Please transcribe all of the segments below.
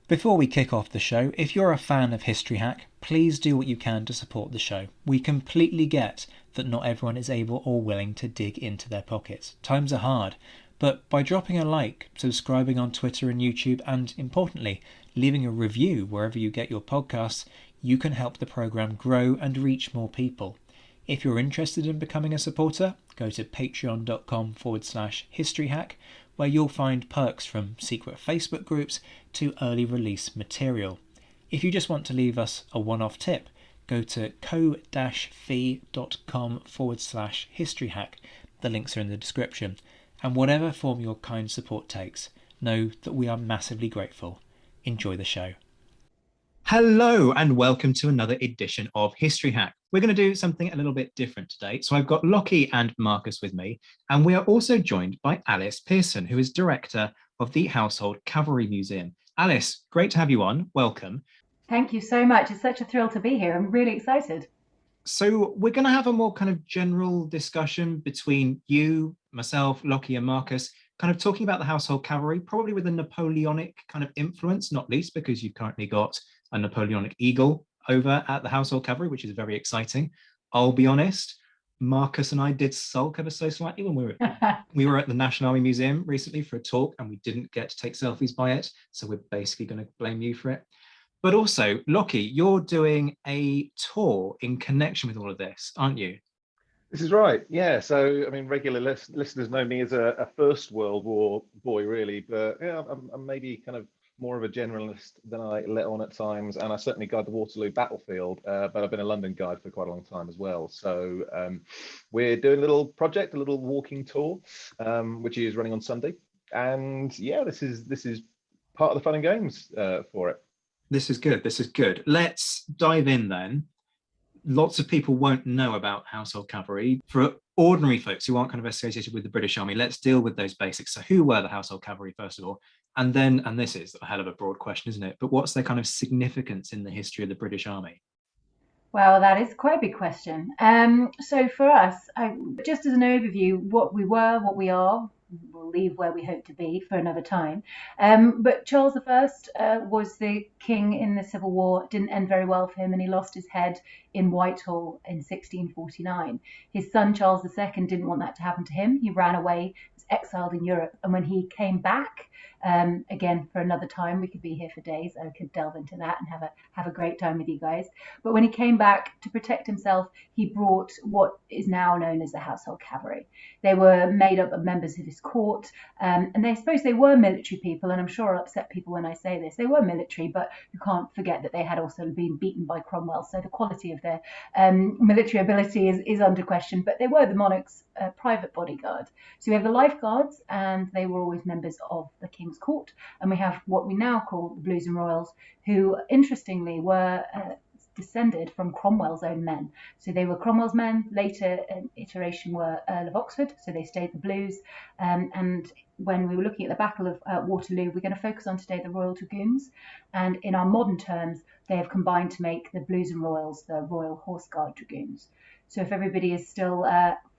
Before we kick off the show, if you're a fan of History Hack, please do what you can to support the show. We completely get that not everyone is able or willing to dig into their pockets. Times are hard, but by dropping a like, subscribing on Twitter and YouTube, and importantly, leaving a review wherever you get your podcasts, you can help the programme grow and reach more people. If you're interested in becoming a supporter, go to patreon.com/historyhack, where you'll find perks from secret Facebook groups to early release material. If you just want to leave us a one-off tip, go to ko-fi.com/historyhack. The links are in the description. And whatever form your kind support takes, know that we are massively grateful. Enjoy the show. Hello and welcome to another edition of History Hack. We're going to do something a little bit different today. So I've got Lockie and Marcus with me, and we are also joined by Alice Pearson, who is director of the Household Cavalry Museum. Alice, great to have you on. Welcome. Thank you so much. It's such a thrill to be here. I'm really excited. So we're going to have a more kind of general discussion between you, myself, Lockie and Marcus, kind of talking about the Household Cavalry, probably with a Napoleonic kind of influence, not least because you've currently got a Napoleonic eagle over at the Household Cavalry, which is very exciting. I'll be honest, Marcus and I did sulk ever so slightly when we were at the National Army Museum recently for a talk, and we didn't get to take selfies by it. So we're basically going to blame you for it. But also, Lockie, you're doing a tour in connection with all of this, aren't you? This is right, yeah. So, I mean, regular listeners know me as a First World War boy, really. But yeah, I'm maybe kind of more of a generalist than I let on at times. And I certainly guide the Waterloo battlefield, but I've been a London guide for quite a long time as well. So we're doing a little project, a little walking tour, which is running on Sunday. And yeah, this is part of the fun and games for it. This is good. This is good. Let's dive in then. Lots of people won't know about Household Cavalry. For ordinary folks who aren't kind of associated with the British Army, let's deal with those basics. So who were the Household Cavalry, first of all? And then, and this is a hell of a broad question, isn't it? But what's their kind of significance in the history of the British Army? Well, that is quite a big question. So for us, just as an overview, what we were, what we are, we'll leave where we hope to be for another time. But Charles I was the king in the Civil War. It didn't end very well for him, and he lost his head in Whitehall in 1649. His son Charles II didn't want that to happen to him. He ran away, was exiled in Europe, and when he came back, again for another time, we could be here for days. I could delve into that and have a great time with you guys. But when he came back to protect himself, he brought what is now known as the Household Cavalry. They were made up of members of his court, and I suppose they were military people, and I'm sure I'll upset people when I say this. They were military, but you can't forget that they had also been beaten by Cromwell, so the quality of their military ability is under question, but they were the monarch's private bodyguard. So we have the Life Guards, and they were always members of the King's Court, and we have what we now call the Blues and Royals, who interestingly were descended from Cromwell's own men. So they were Cromwell's men. Later iteration were Earl of Oxford, so they stayed the Blues. And when we were looking at the Battle of Waterloo, we're going to focus on today the Royal Dragoons. And in our modern terms, they have combined to make the Blues and Royals the Royal Horse Guard Dragoons. So if everybody is still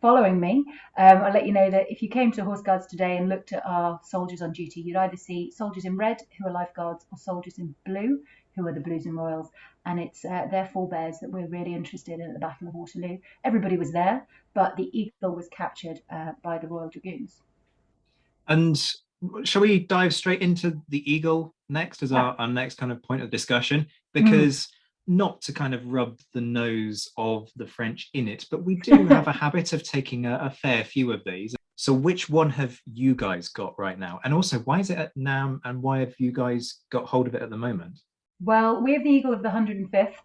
following me, I'll let you know that if you came to Horse Guards today and looked at our soldiers on duty, you'd either see soldiers in red, who are Life Guards, or soldiers in blue, who are the Blues and Royals. And it's their forebears that we're really interested in at the Battle of Waterloo. Everybody was there, but the eagle was captured by the Royal Dragoons. And shall we dive straight into the eagle next as our next kind of point of discussion? Because not to kind of rub the nose of the French in it, but we do have a habit of taking a fair few of these. So which one have you guys got right now? And also, why is it at NAM, and why have you guys got hold of it at the moment? Well, we have the Eagle of the 105th.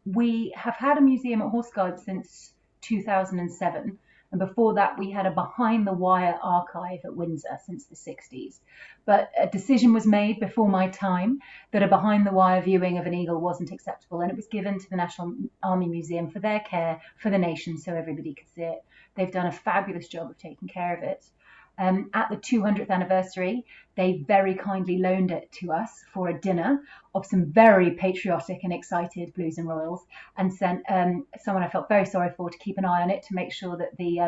We have had a museum at Horse Guards since 2007. And before that, we had a behind-the-wire archive at Windsor since the 60s. But a decision was made before my time that a behind-the-wire viewing of an eagle wasn't acceptable, and it was given to the National Army Museum for their care for the nation so everybody could see it. They've done a fabulous job of taking care of it. At the 200th anniversary, they very kindly loaned it to us for a dinner of some very patriotic and excited Blues and Royals, and sent someone I felt very sorry for to keep an eye on it to make sure that the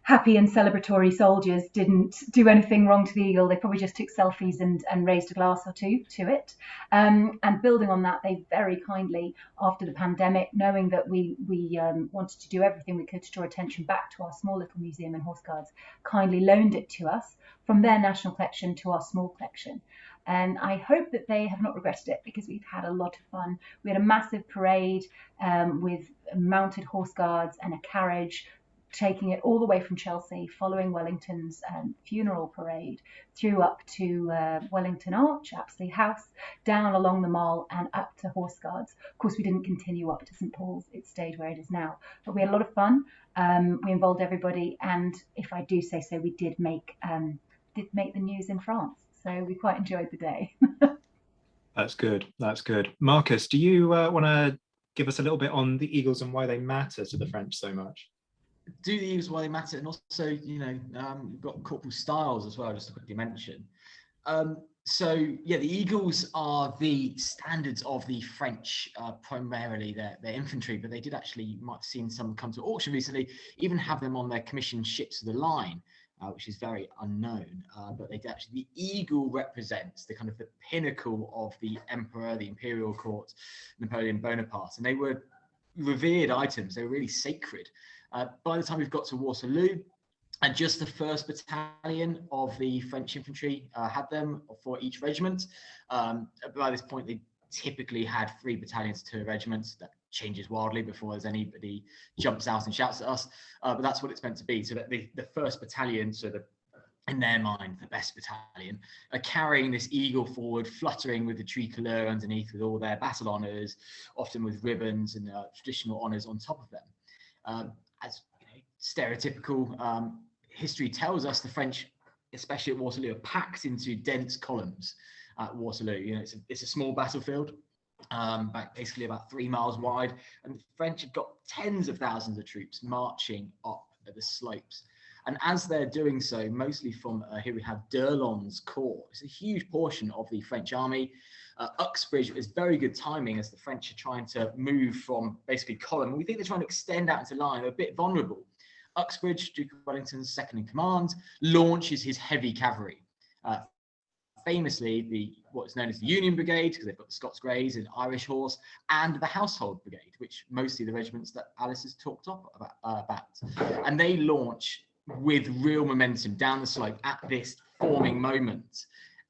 happy and celebratory soldiers didn't do anything wrong to the eagle. They probably just took selfies and raised a glass or two to it. And building on that, they very kindly, after the pandemic, knowing that we wanted to do everything we could to draw attention back to our small little museum and Horse Guards, kindly loaned it to us from their national collection to our small collection. And I hope that they have not regretted it, because we've had a lot of fun. We had a massive parade with mounted Horse Guards and a carriage, taking it all the way from Chelsea, following Wellington's funeral parade, through up to Wellington Arch, Apsley House, down along the Mall and up to Horse Guards. Of course, we didn't continue up to St Paul's. It stayed where it is now. But we had a lot of fun. We involved everybody. And if I do say so, we did make the news in France. So we quite enjoyed the day. That's good. That's good. Marcus, do you want to give us a little bit on the Eagles and why they matter to the French so much? Do the Eagles why they matter, and also, we've got Corporal Styles as well, just to quickly mention. So yeah, the Eagles are the standards of the French, primarily their infantry, but they did actually, you might have seen some come to auction recently, even have them on their commissioned ships of the line, which is very unknown. But they did actually, the eagle represents the kind of the pinnacle of the emperor, the imperial court, Napoleon Bonaparte, and they were revered items. They were really sacred. By the time we've got to Waterloo, and just the 1st Battalion of the French infantry had them for each regiment. By this point, they typically had 3 battalions to a regiment. That changes wildly before there's anybody jumps out and shouts at us. But that's what it's meant to be. So that the 1st Battalion, so in their mind, the best battalion, are carrying this eagle forward, fluttering with the tricolor underneath, with all their battle honours, often with ribbons and traditional honours on top of them. As stereotypical history tells us, the French, especially at Waterloo, are packed into dense columns at Waterloo. It's a small battlefield, basically about 3 miles wide, and the French have got tens of thousands of troops marching up the slopes. And as they're doing so, mostly from here we have d'Erlon's corps. It's a huge portion of the French army. Uxbridge is very good timing as the French are trying to move from basically column. We think they're trying to extend out into line. They're a bit vulnerable. Uxbridge, Duke of Wellington's second in command, launches his heavy cavalry. Famously, what's known as the Union Brigade, because they've got the Scots Greys and Irish Horse, and the Household Brigade, which mostly the regiments that Alice has talked about. And they launch with real momentum down the slope at this forming moment,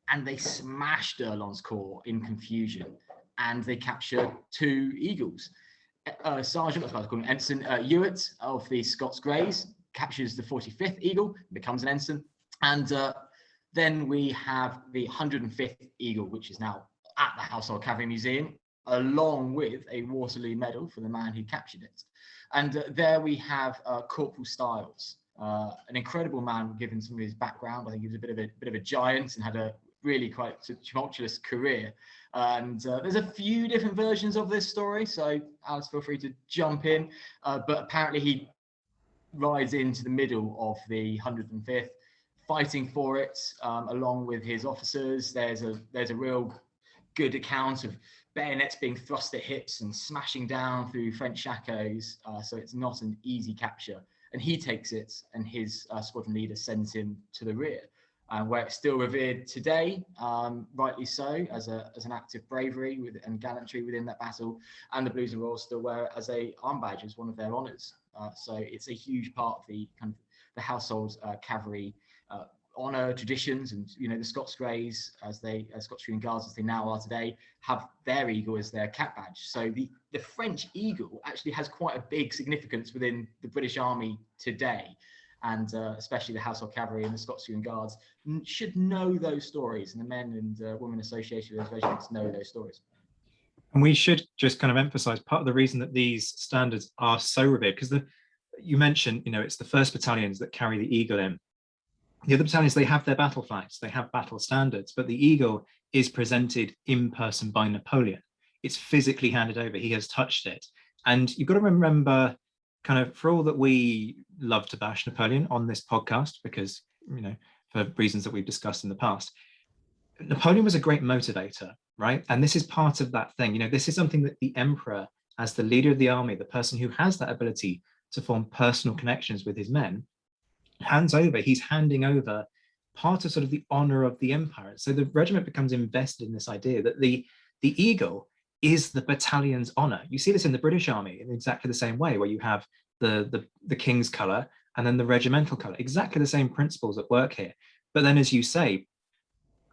and they smash d'Erlon's corps in confusion, and they capture 2 eagles. Sergeant, I was about to call him Ensign Hewitt of the Scots Greys captures the 45th eagle, becomes an ensign, and then we have the 105th eagle, which is now at the Household Cavalry Museum, along with a Waterloo medal for the man who captured it. And there we have Corporal Styles, an incredible man, given some of his background. I think he was a bit of a giant and had a really quite tumultuous career. And there's a few different versions of this story, so Alice, feel free to jump in. But apparently he rides into the middle of the 105th, fighting for it along with his officers. There's a real good account of bayonets being thrust at hips and smashing down through French shakos. So it's not an easy capture. And he takes it, and his squadron leader sends him to the rear, where it's still revered today, rightly so, as an act of bravery and gallantry within that battle. And the Blues and Royals still wear it as a arm badge, as one of their honours. So it's a huge part of the kind of the Household Cavalry honour traditions. And the Scots Greys, Scots Guards as they now are today, have their eagle as their cap badge. So the French eagle actually has quite a big significance within the British Army today. And especially the Household Cavalry and the Scots Guards should know those stories, and the men and women associated with those regiments know those stories. And we should just kind of emphasize part of the reason that these standards are so revered, because you mentioned, it's the 1st battalions that carry the eagle in. The other battalions, they have their battle flags, they have battle standards, but the eagle is presented in person by Napoleon. It's physically handed over. He has touched it. And you've got to remember, kind of, for all that we love to bash Napoleon on this podcast, because, for reasons that we've discussed in the past, Napoleon was a great motivator, right? And this is part of that thing. This is something that the emperor, as the leader of the army, the person who has that ability to form personal connections with his men, he's handing over part of sort of the honor of the empire. So the regiment becomes invested in this idea that the eagle is the battalion's honor. You see this in the British Army in exactly the same way, where you have the king's color and then the regimental color, exactly the same principles at work here. But then, as you say,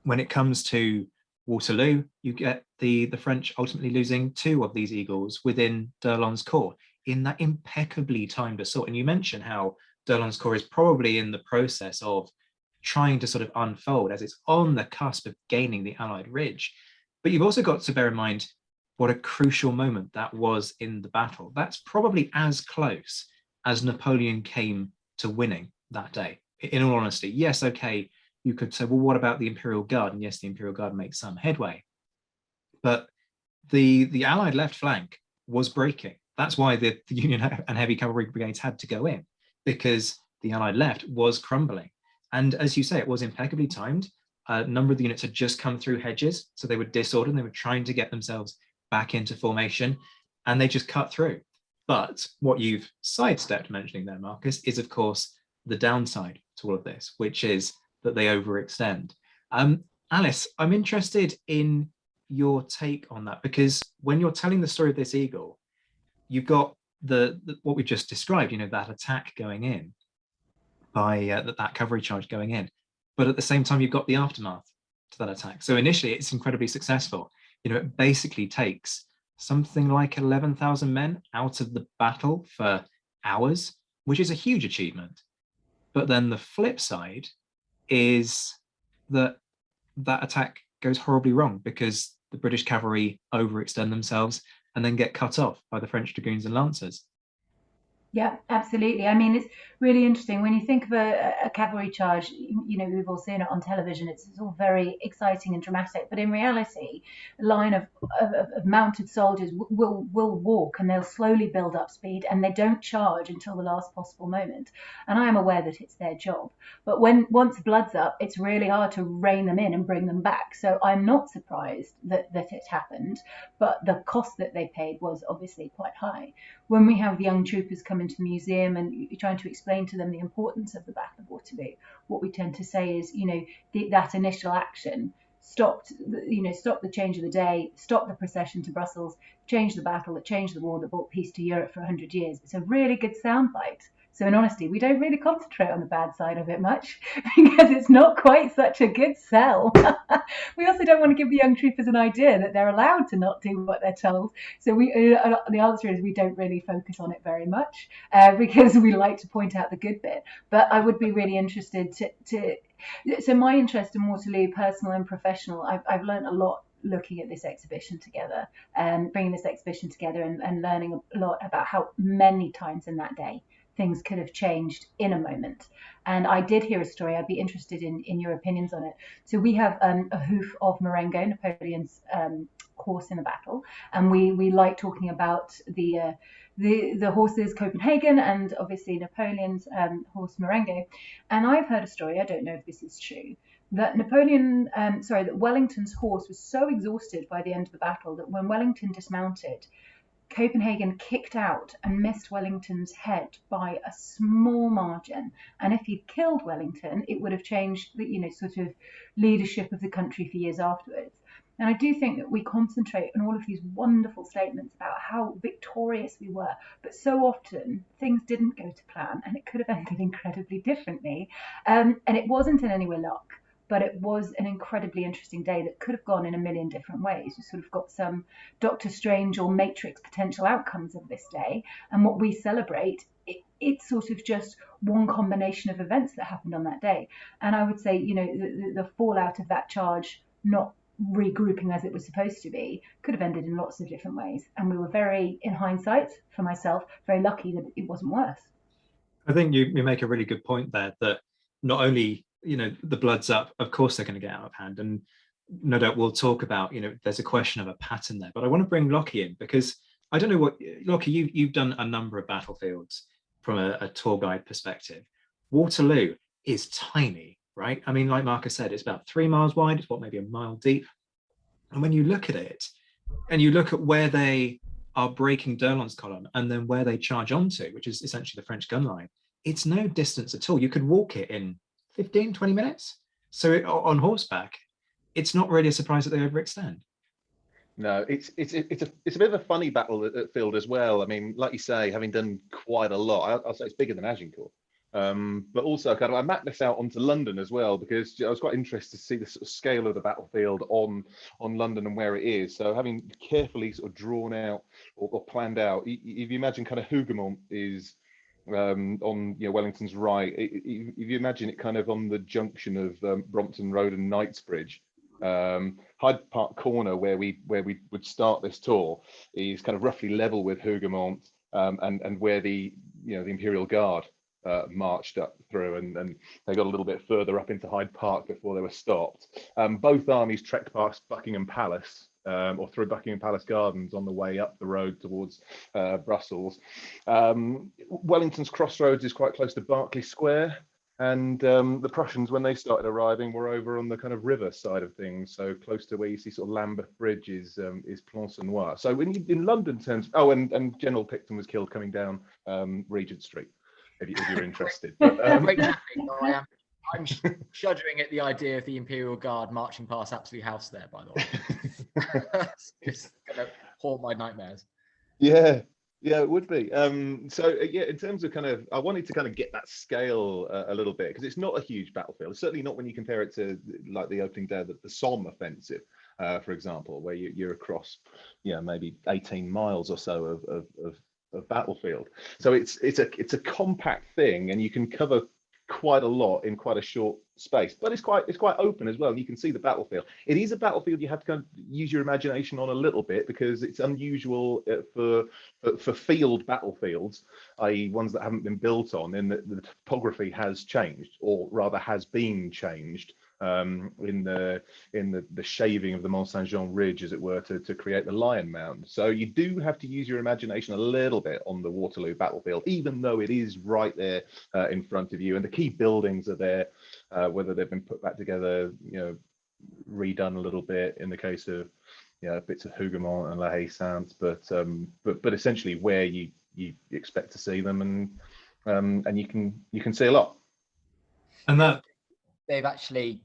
when it comes to Waterloo, you get the French ultimately losing 2 of these eagles within d'Erlon's corps in that impeccably timed assault. And you mentioned how d'Erlon's corps is probably in the process of trying to sort of unfold as it's on the cusp of gaining the Allied ridge. But you've also got to bear in mind what a crucial moment that was in the battle. That's probably as close as Napoleon came to winning that day, in all honesty. Yes, okay, you could say, well, what about the Imperial Guard? And yes, the Imperial Guard makes some headway. But the Allied left flank was breaking. That's why the Union and heavy cavalry brigades had to go in, because the Allied left was crumbling. And as you say, it was impeccably timed. A number of the units had just come through hedges, so they were disordered and they were trying to get themselves back into formation, and they just cut through. But what you've sidestepped mentioning there, Marcus, is of course the downside to all of this, which is that they overextend. Alice, I'm interested in your take on that, because when you're telling the story of this eagle, you've got the what we just described, that attack going in by that cavalry charge going in, but at the same time you've got the aftermath to that attack. So initially it's incredibly successful. It basically takes something like 11,000 men out of the battle for hours, which is a huge achievement. But then the flip side is that attack goes horribly wrong, because the British cavalry overextend themselves and then get cut off by the French dragoons and lancers. Yeah, absolutely. I mean, it's really interesting when you think of a cavalry charge. We've all seen it on television. It's all very exciting and dramatic, but in reality, a line of mounted soldiers will walk, and they'll slowly build up speed, and they don't charge until the last possible moment. And I am aware that it's their job, but once blood's up, it's really hard to rein them in and bring them back. So I'm not surprised that it happened, but the cost that they paid was obviously quite high. When we have young troopers come into the museum and you're trying to explain to them the importance of the Battle of Waterloo, what we tend to say is, that initial action stopped the change of the day, stopped the procession to Brussels, changed the battle, that changed the war, that brought peace to Europe for 100 years. It's a really good soundbite. So in honesty, we don't really concentrate on the bad side of it much, because it's not quite such a good sell. We also don't want to give the young troopers an idea that they're allowed to not do what they're told. So the answer is we don't really focus on it very much, because we like to point out the good bit. But I would be really interested so my interest in Waterloo, personal and professional, I've learned a lot looking at this exhibition together, and bringing this exhibition together, and learning a lot about how many times in that day things could have changed in a moment. And I did hear a story. I'd be interested in your opinions on it. So we have a hoof of Marengo, Napoleon's horse in the battle, and we like talking about the horses Copenhagen and obviously Napoleon's horse Marengo. And I've heard a story, I don't know if this is true, that that Wellington's horse was so exhausted by the end of the battle that when Wellington dismounted, Copenhagen kicked out and missed Wellington's head by a small margin. And if he'd killed Wellington, it would have changed the sort of leadership of the country for years afterwards. And I do think that we concentrate on all of these wonderful statements about how victorious we were, but so often things didn't go to plan, and it could have ended incredibly differently. And it wasn't in any way luck, but it was an incredibly interesting day that could have gone in a million different ways. You sort of got some Doctor Strange or Matrix potential outcomes of this day. And what we celebrate, it's sort of just one combination of events that happened on that day. And I would say, the fallout of that charge, not regrouping as it was supposed to be, could have ended in lots of different ways. And we were very, in hindsight, for myself, very lucky that it wasn't worse. I think you make a really good point there, that not only the blood's up, of course they're going to get out of hand, and no doubt we'll talk about there's a question of a pattern there. But I want to bring Lockie in, because I don't know what, Lockie, you've done a number of battlefields from a tour guide perspective. Waterloo is tiny, right? I mean, like Marcus said, it's about 3 miles wide, it's maybe a mile deep. And when you look at it and you look at where they are breaking d'Erlon's column and then where they charge onto, which is essentially the French gun line, it's no distance at all. You could walk it in 15, 20 minutes. So on horseback, it's not really a surprise that they overextend. No, it's a bit of a funny battlefield as well. I mean, like you say, having done quite a lot, I'll say it's bigger than Agincourt. But also, kind of, I mapped this out onto London as well because I was quite interested to see the sort of scale of the battlefield on London and where it is. So, having carefully sort of drawn out or planned out, if you imagine kind of Hougoumont is on Wellington's right, if you imagine it kind of on the junction of Brompton Road and Knightsbridge. Hyde Park Corner, where we would start this tour, is kind of roughly level with Hougoumont, and where the Imperial Guard marched up through, and they got a little bit further up into Hyde Park before they were stopped. Both armies trekked past Buckingham Palace, or through Buckingham Palace Gardens on the way up the road towards Brussels. Wellington's crossroads is quite close to Berkeley Square. And the Prussians, when they started arriving, were over on the kind of river side of things, so close to where you see sort of Lambeth Bridge is Plancenoit. So in London terms, and General Picton was killed coming down Regent Street, if you're interested. But, Great tapping, I'm shuddering at the idea of the Imperial Guard marching past Apsley House there, by the way. It's going to haunt my nightmares. Yeah. Yeah, it would be. Yeah, in terms of kind of, I wanted to kind of get that scale a little bit, because it's not a huge battlefield. Certainly not when you compare it to like the opening day of the Somme offensive, for example, where you're across, maybe 18 miles or so of battlefield. So it's a compact thing, and you can cover quite a lot in quite a short space, but it's quite open as well. You can see the battlefield. It is a battlefield you have to kind of use your imagination on a little bit, because it's unusual for field battlefields, i.e. ones that haven't been built on, in that the topography has changed, or rather has been changed in the shaving of the Mont Saint Jean ridge, as it were, to create the Lion Mound. So you do have to use your imagination a little bit on the Waterloo battlefield, even though it is right there in front of you, and the key buildings are there, whether they've been put back together, redone a little bit in the case of bits of Hougoumont and La Haye Sainte, but essentially where you expect to see them, and you can see a lot. And that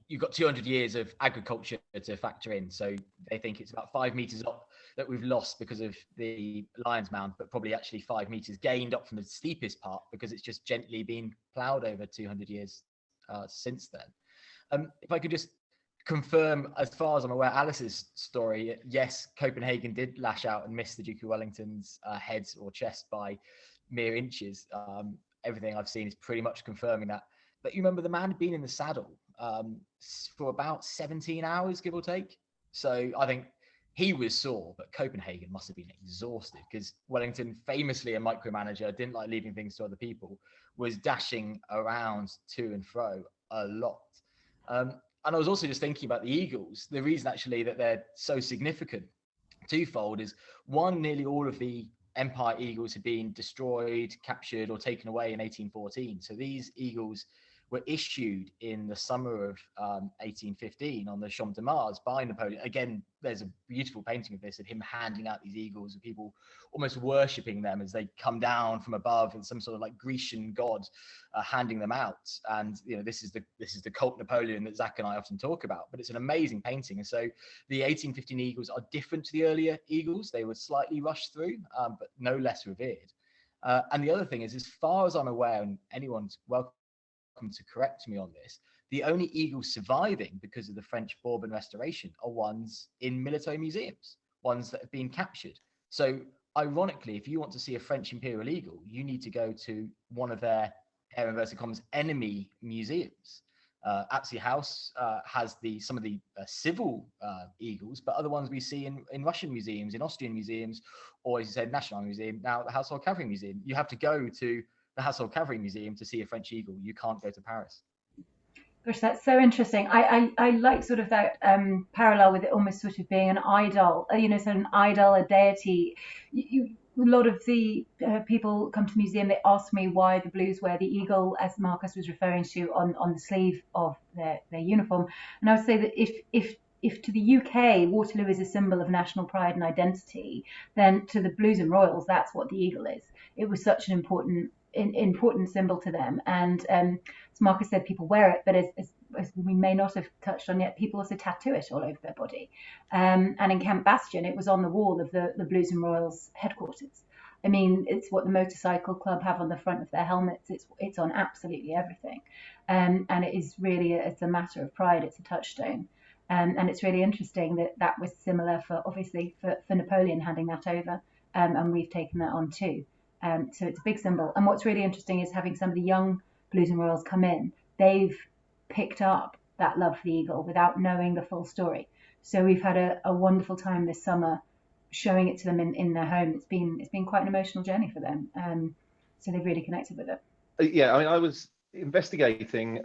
you've got 200 years of agriculture to factor in. So they think it's about 5 meters up that we've lost because of the Lion's Mound, but probably actually 5 meters gained up from the steepest part, because it's just gently been ploughed over 200 years since then. If I could just confirm, as far as I'm aware, Alice's story, yes, Copenhagen did lash out and miss the Duke of Wellington's head or chest by mere inches. Everything I've seen is pretty much confirming that. But you remember, the man had been in the saddle for about 17 hours, give or take. So I think he was sore, but Copenhagen must have been exhausted, because Wellington, famously a micromanager, didn't like leaving things to other people, was dashing around to and fro a lot. And I was also just thinking about the Eagles. The reason actually that they're so significant, twofold, is one, nearly all of the Empire Eagles had been destroyed, captured, or taken away in 1814. So these Eagles were issued in the summer of 1815 on the Champ de Mars by Napoleon. Again, there's a beautiful painting of this, of him handing out these eagles, and people almost worshipping them as they come down from above, and some sort of like Grecian god handing them out. And this is the cult Napoleon that Zach and I often talk about. But it's an amazing painting. And so the 1815 eagles are different to the earlier eagles. They were slightly rushed through, but no less revered. And the other thing is, as far as I'm aware, and anyone's welcome to correct me on this, the only eagles surviving because of the French Bourbon Restoration are ones in military museums, ones that have been captured. So ironically, if you want to see a French imperial eagle, you need to go to one of their, air inverted commas, enemy museums. Apsley House has some of the civil eagles, but other ones we see in Russian museums, in Austrian museums, or, as you said, National Museum, now the Household Cavalry Museum. You have to go to the Household Cavalry Museum to see a French eagle. You can't go to Paris. Gosh, that's so interesting. I like sort of that parallel with it almost sort of being an idol, sort of an idol, a deity. A lot of the people come to the museum, they ask me why the Blues wear the eagle, as Marcus was referring to, on the sleeve of their uniform. And I would say that if to the UK, Waterloo is a symbol of national pride and identity, then to the Blues and Royals, that's what the eagle is. It was such an important important symbol to them. And as Marcus said, people wear it, but as we may not have touched on yet, people also tattoo it all over their body. And in Camp Bastion, it was on the wall of the Blues and Royals headquarters. I mean, it's what the motorcycle club have on the front of their helmets. It's on absolutely everything, and it is really it's a matter of pride. It's a touchstone, and it's really interesting that was similar for Napoleon handing that over, and we've taken that on too. So it's a big symbol. And what's really interesting is having some of the young Blues and Royals come in. They've picked up that love for the eagle without knowing the full story. So we've had a wonderful time this summer showing it to them in their home. It's been quite an emotional journey for them. So they've really connected with it. Yeah, I mean, I was investigating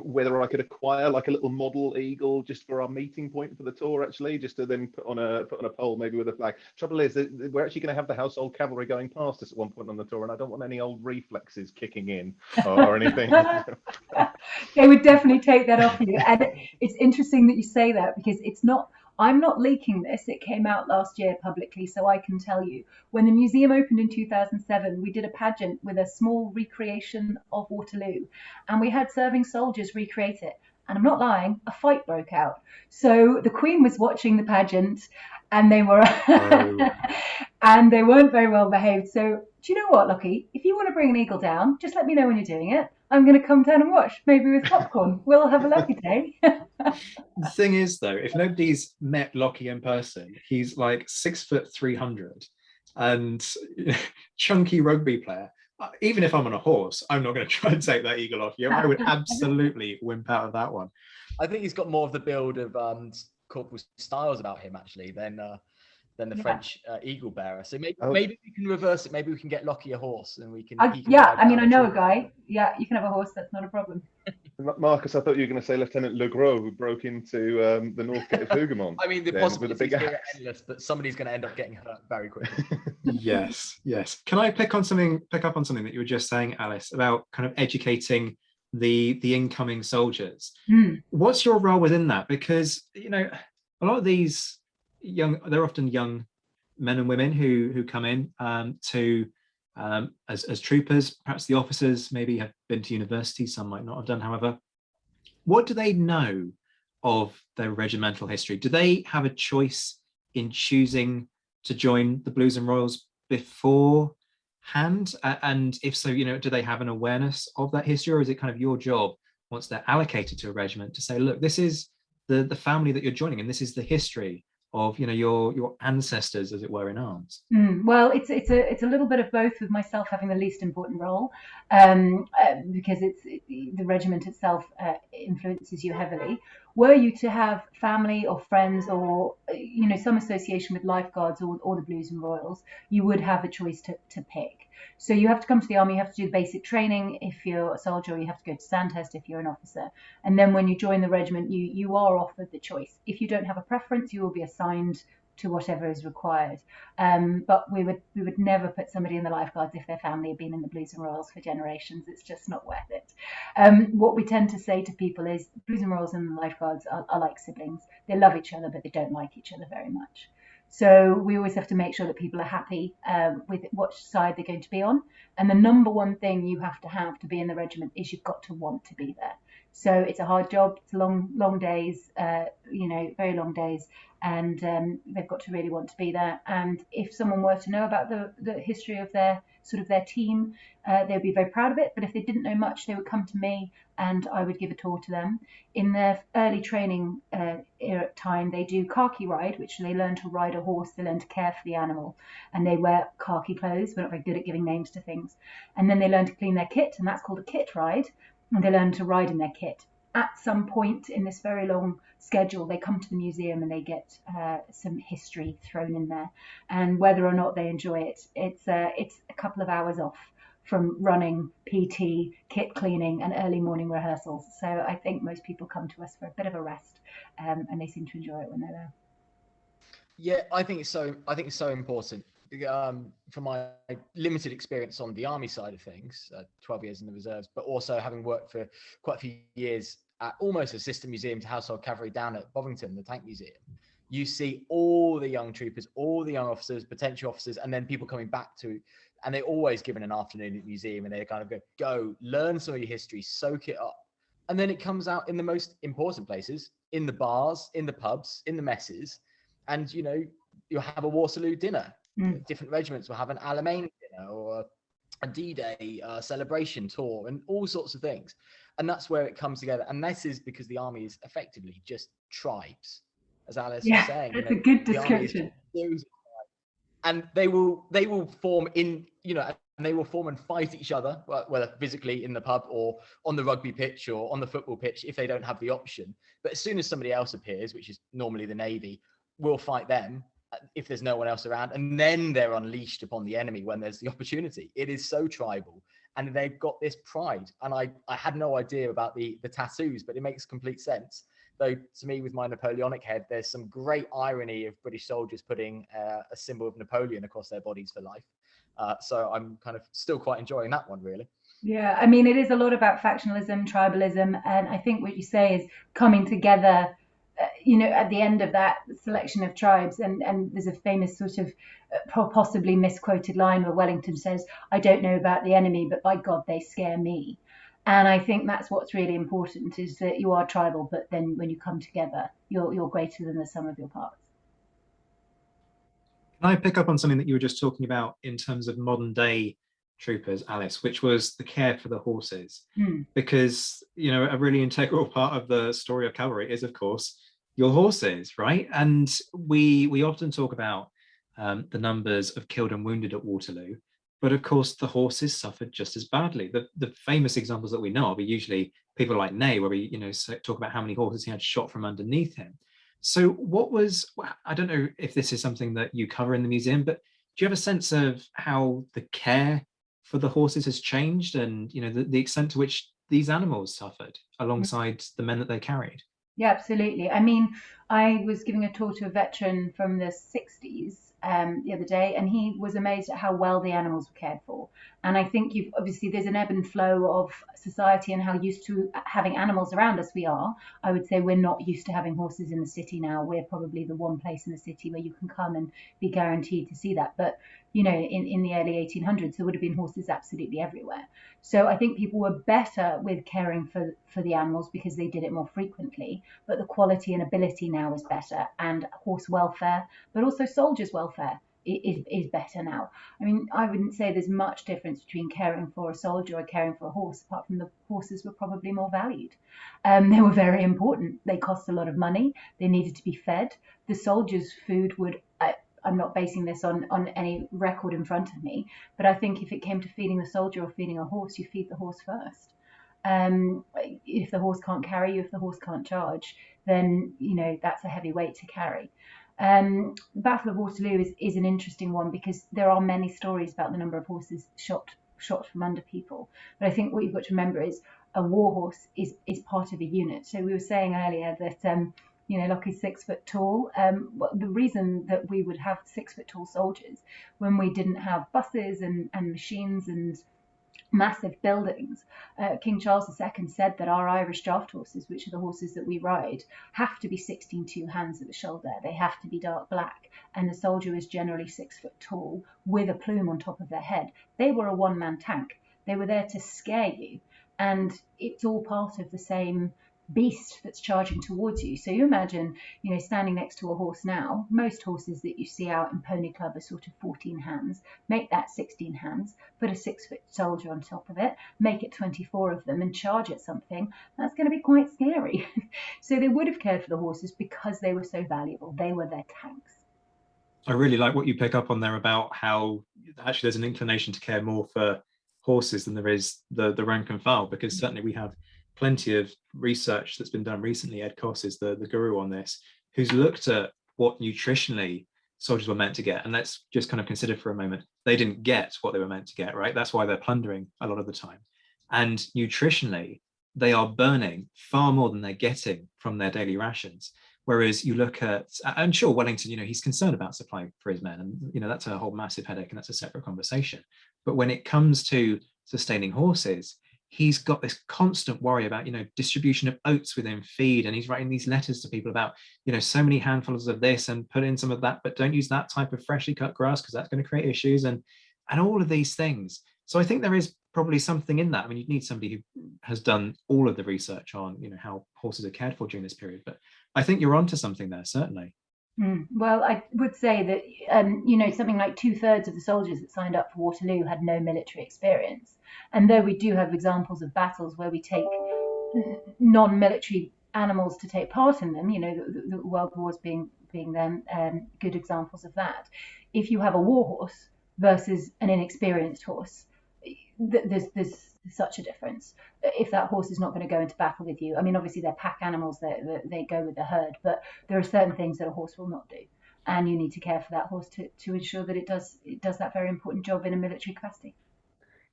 whether I could acquire like a little model eagle just for our meeting point for the tour, actually, just to then put on a pole, maybe with a flag. Trouble is that we're actually going to have the Household Cavalry going past us at one point on the tour, and I don't want any old reflexes kicking in or anything. They would definitely take that off you. And it's interesting that you say that, because I'm not leaking this. It came out last year publicly, so I can tell you. When the museum opened in 2007, we did a pageant with a small recreation of Waterloo, and we had serving soldiers recreate it. And I'm not lying, a fight broke out. So the Queen was watching the pageant, and they were and they weren't very well behaved. So do you know what, Lockie? If you want to bring an eagle down, just let me know when you're doing it. I'm going to come down and watch, maybe with popcorn. We'll have a lovely day. The thing is, though, if nobody's met Lockie in person, he's like 6'3" and chunky rugby player. Even if I'm on a horse, I'm not going to try and take that eagle off you. I would absolutely wimp out of that one. I think he's got more of the build of Corporal Styles about him, actually, than the French eagle bearer. So maybe we can reverse it. Maybe we can get Lockie a horse, and we can. I know a guy. Yeah, you can have a horse. That's not a problem. Marcus, I thought you were going to say Lieutenant Le Gros, who broke into the North Gate of Hougoumont. I mean, the possibilities are endless, but somebody's going to end up getting hurt very quickly. Yes. Can I pick up on something that you were just saying, Alice, about kind of educating the incoming soldiers? What's your role within that? Because a lot of these they're often young men and women who come in as troopers. Perhaps the officers maybe have been to university, some might not have done. However, what do they know of their regimental history? Do they have a choice in choosing to join the Blues and Royals beforehand? And if so, do they have an awareness of that history, or is it kind of your job once they're allocated to a regiment to say, look, this is the family that you're joining, and this is the history of your ancestors, as it were, in arms? Well, it's a little bit of both, with myself having the least important role, because the regiment itself influences you heavily. Were you to have family or friends or some association with lifeguards or the Blues and Royals, you would have a choice to pick. So you have to come to the army, you have to do basic training if you're a soldier, or you have to go to Sandhurst if you're an officer. And then when you join the regiment, you are offered the choice. If you don't have a preference, you will be assigned to whatever is required. But we would never put somebody in the lifeguards if their family had been in the Blues and Royals for generations. It's just not worth it. What we tend to say to people is Blues and Royals and the lifeguards are like siblings. They love each other, but they don't like each other very much. So we always have to make sure that people are happy with which side they're going to be on. And the number one thing you have to be in the regiment is you've got to want to be there. So it's a hard job. It's long days, very long days. And they've got to really want to be there. And if someone were to know about the history of their team, they'd be very proud of it. But if they didn't know much, they would come to me and I would give a tour to them. In their early training time, they do khaki ride, which they learn to ride a horse, they learn to care for the animal, and they wear khaki clothes. We're not very good at giving names to things. And then they learn to clean their kit, and that's called a kit ride, and they learn to ride in their kit. At some point in this very long schedule, they come to the museum and they get some history thrown in there. And whether or not they enjoy it, it's a couple of hours off from running, PT, kit cleaning, and early morning rehearsals. So I think most people come to us for a bit of a rest, and they seem to enjoy it when they're there. Yeah, I think it's so important. From my limited experience on the army side of things, 12 years in the reserves, but also having worked for quite a few years at almost a sister museum to Household Cavalry down at Bovington, the Tank Museum. you see all the young troopers, all the young officers, potential officers, and then people coming back to, and they're always given an afternoon at the museum, and they kind of go learn some of your history, soak it up. And then it comes out in the most important places, in the bars, in the pubs, in the messes. And, you know, you'll have a Waterloo dinner. Different regiments will have an Alamein dinner or a D-Day celebration tour and all sorts of things. And that's where it comes together. And this is because the army is effectively just tribes, as Alice was saying. That's a good description. And they will form in, you know, and they will form and fight each other, whether physically in the pub or on the rugby pitch or on the football pitch, if they don't have the option. But as soon as somebody else appears, which is normally the Navy, we'll fight them if there's no one else around. And then they're unleashed upon the enemy when there's the opportunity. It is so tribal. And they've got this pride. And I had no idea about the tattoos, but it makes complete sense. Though to me, with my Napoleonic head, there's some great irony of British soldiers putting a symbol of Napoleon across their bodies for life. So I'm kind of still quite enjoying that one, really. Yeah, I mean, it is a lot about factionalism, tribalism, and I think what you say is coming together, you know, at the end of that selection of tribes. And there's a famous sort of possibly misquoted line where Wellington says, "I don't know about the enemy, but by God, they scare me." And I think that's what's really important, is that you are tribal, but then when you come together, you're greater than the sum of your parts. Can I pick up on something that you were just talking about in terms of modern day troopers, Alice, which was the care for the horses? Because, you know, a really integral part of the story of cavalry is, of course, your horses, right? And we often talk about the numbers of killed and wounded at Waterloo, but of course the horses suffered just as badly. The famous examples that we know of are usually people like Ney, where we, you know, talk about how many horses he had shot from underneath him. So what was, I don't know if this is something that you cover in the museum, but do you have a sense of how the care for the horses has changed, and, you know, the extent to which these animals suffered alongside the men that they carried? Yeah, absolutely. I mean, I was giving a talk to a veteran from the 60s the other day, and he was amazed at how well the animals were cared for. And I think obviously there's an ebb and flow of society and how used to having animals around us we are. I would say we're not used to having horses in the city now. We're probably the one place in the city where you can come and be guaranteed to see that. But, you know, in the early 1800s, there would have been horses absolutely everywhere. So I think people were better with caring for the animals because they did it more frequently. But the quality and ability now is better, and horse welfare, but also soldiers' welfare is better now. I mean, I wouldn't say there's much difference between caring for a soldier or caring for a horse, apart from the horses were probably more valued. They were very important. They cost a lot of money. They needed to be fed. The soldiers' food would, I'm not basing this on any record in front of me, but I think if it came to feeding the soldier or feeding a horse, you feed the horse first. If the horse can't carry you, if the horse can't charge, then, you know, that's a heavy weight to carry. The Battle of Waterloo is an interesting one because there are many stories about the number of horses shot from under people. But I think what you've got to remember is a war horse is part of a unit. So we were saying earlier that you know, Lockie's 6 foot tall. The reason that we would have 6 foot tall soldiers when we didn't have buses and machines and massive buildings, King Charles II said that our Irish draft horses, which are the horses that we ride, have to be 16 hands at the shoulder. They have to be dark black, and the soldier is generally 6 foot tall with a plume on top of their head. They were a one-man tank. They were there to scare you, and it's all part of the same beast that's charging towards you. So you imagine, you know, standing next to a horse now. Most horses that you see out in Pony Club are sort of 14 hands. Make that 16 hands, put a 6 foot soldier on top of it, make it 24 of them and charge at something. That's going to be quite scary. So they would have cared for the horses because they were so valuable. They were their tanks. I really like what you pick up on there about how actually there's an inclination to care more for horses than there is the rank and file, because certainly we have plenty of research that's been done recently. Ed Koss is the guru on this, who's looked at what nutritionally soldiers were meant to get. And let's just kind of consider for a moment, they didn't get what they were meant to get, right? That's why they're plundering a lot of the time. And nutritionally, they are burning far more than they're getting from their daily rations. Whereas you look at, I'm sure Wellington, you know, he's concerned about supply for his men, and, you know, that's a whole massive headache, and that's a separate conversation. But when it comes to sustaining horses, he's got this constant worry about, distribution of oats within feed, and he's writing these letters to people about, so many handfuls of this and put in some of that, but don't use that type of freshly cut grass because that's going to create issues, and all of these things. So I think there is probably something in that. I mean, you'd need somebody who has done all of the research on, how horses are cared for during this period, but I think you're onto something there, certainly. Well, I would say that, something like 2/3 of the soldiers that signed up for Waterloo had no military experience. And though we do have examples of battles where we take non-military animals to take part in them, the World Wars being them good examples of that. If you have a war horse versus an inexperienced horse, there's such a difference. If that horse is not going to go into battle with you, I mean, obviously they're pack animals, they go with the herd, but there are certain things that a horse will not do, and you need to care for that horse to ensure that it does that very important job in a military capacity.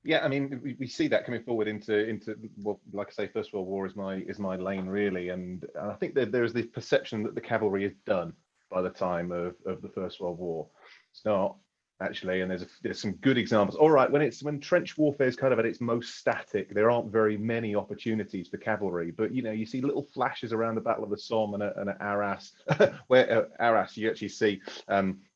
Yeah, I mean, we see that coming forward into well, like I say, First World War is my lane really, and I think that there is this perception that the cavalry is done by the time of the First World War. It's not actually, and there's some good examples. All right, when trench warfare is kind of at its most static, there aren't very many opportunities for cavalry, but you see little flashes around the Battle of the Somme and at Arras, where at Arras you actually see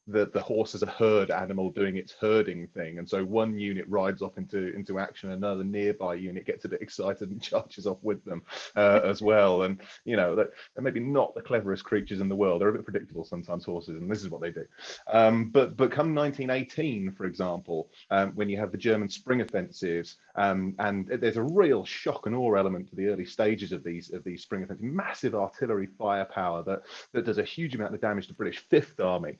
the horse as a herd animal doing its herding thing, and so one unit rides off into action, another nearby unit gets a bit excited and charges off with them as well. And they're maybe not the cleverest creatures in the world. They're a bit predictable sometimes, horses, and this is what they do. But come 1918, for example, when you have the German spring offensives, and there's a real shock and awe element to the early stages of these spring offensives, massive artillery firepower that does a huge amount of damage to British Fifth Army.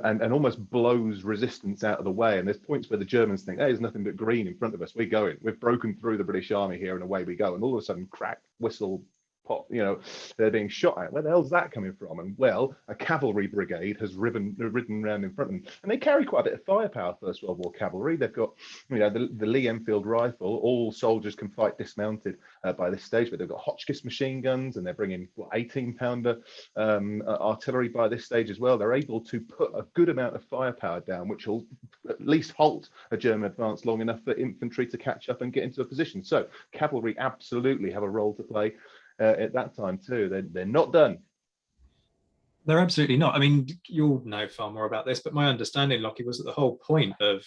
And almost blows resistance out of the way. And there's points where the Germans think, hey, there's nothing but green in front of us. We're going. We've broken through the British army here, and away we go. And all of a sudden, crack, whistle, pop, they're being shot at. Where the hell's that coming from? And well, a cavalry brigade has ridden around in front of them, and they carry quite a bit of firepower. First World War cavalry. They've got, the Lee Enfield rifle. All soldiers can fight dismounted by this stage, but they've got Hotchkiss machine guns, and they're bringing 18-pounder artillery by this stage as well. They're able to put a good amount of firepower down, which will at least halt a German advance long enough for infantry to catch up and get into a position. So cavalry absolutely have a role to play at that time too. They're not done. They're absolutely not. I mean, you'll know far more about this, but my understanding, Lockie, was that the whole point of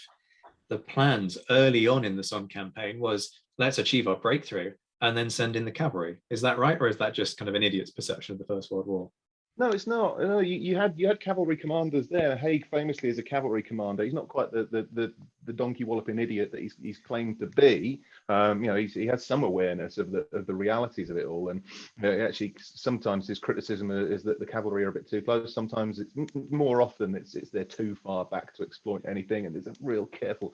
the plans early on in the Somme campaign was, let's achieve our breakthrough and then send in the cavalry. Is that right, or is that just kind of an idiot's perception of the First World War? No, it's not. No, you had cavalry commanders there. Haig famously is a cavalry commander. He's not quite the donkey walloping idiot that he's claimed to be. He has some awareness of the realities of it all. And actually, sometimes his criticism is that the cavalry are a bit too close. Sometimes it's more often it's they're too far back to exploit anything, and there's a real careful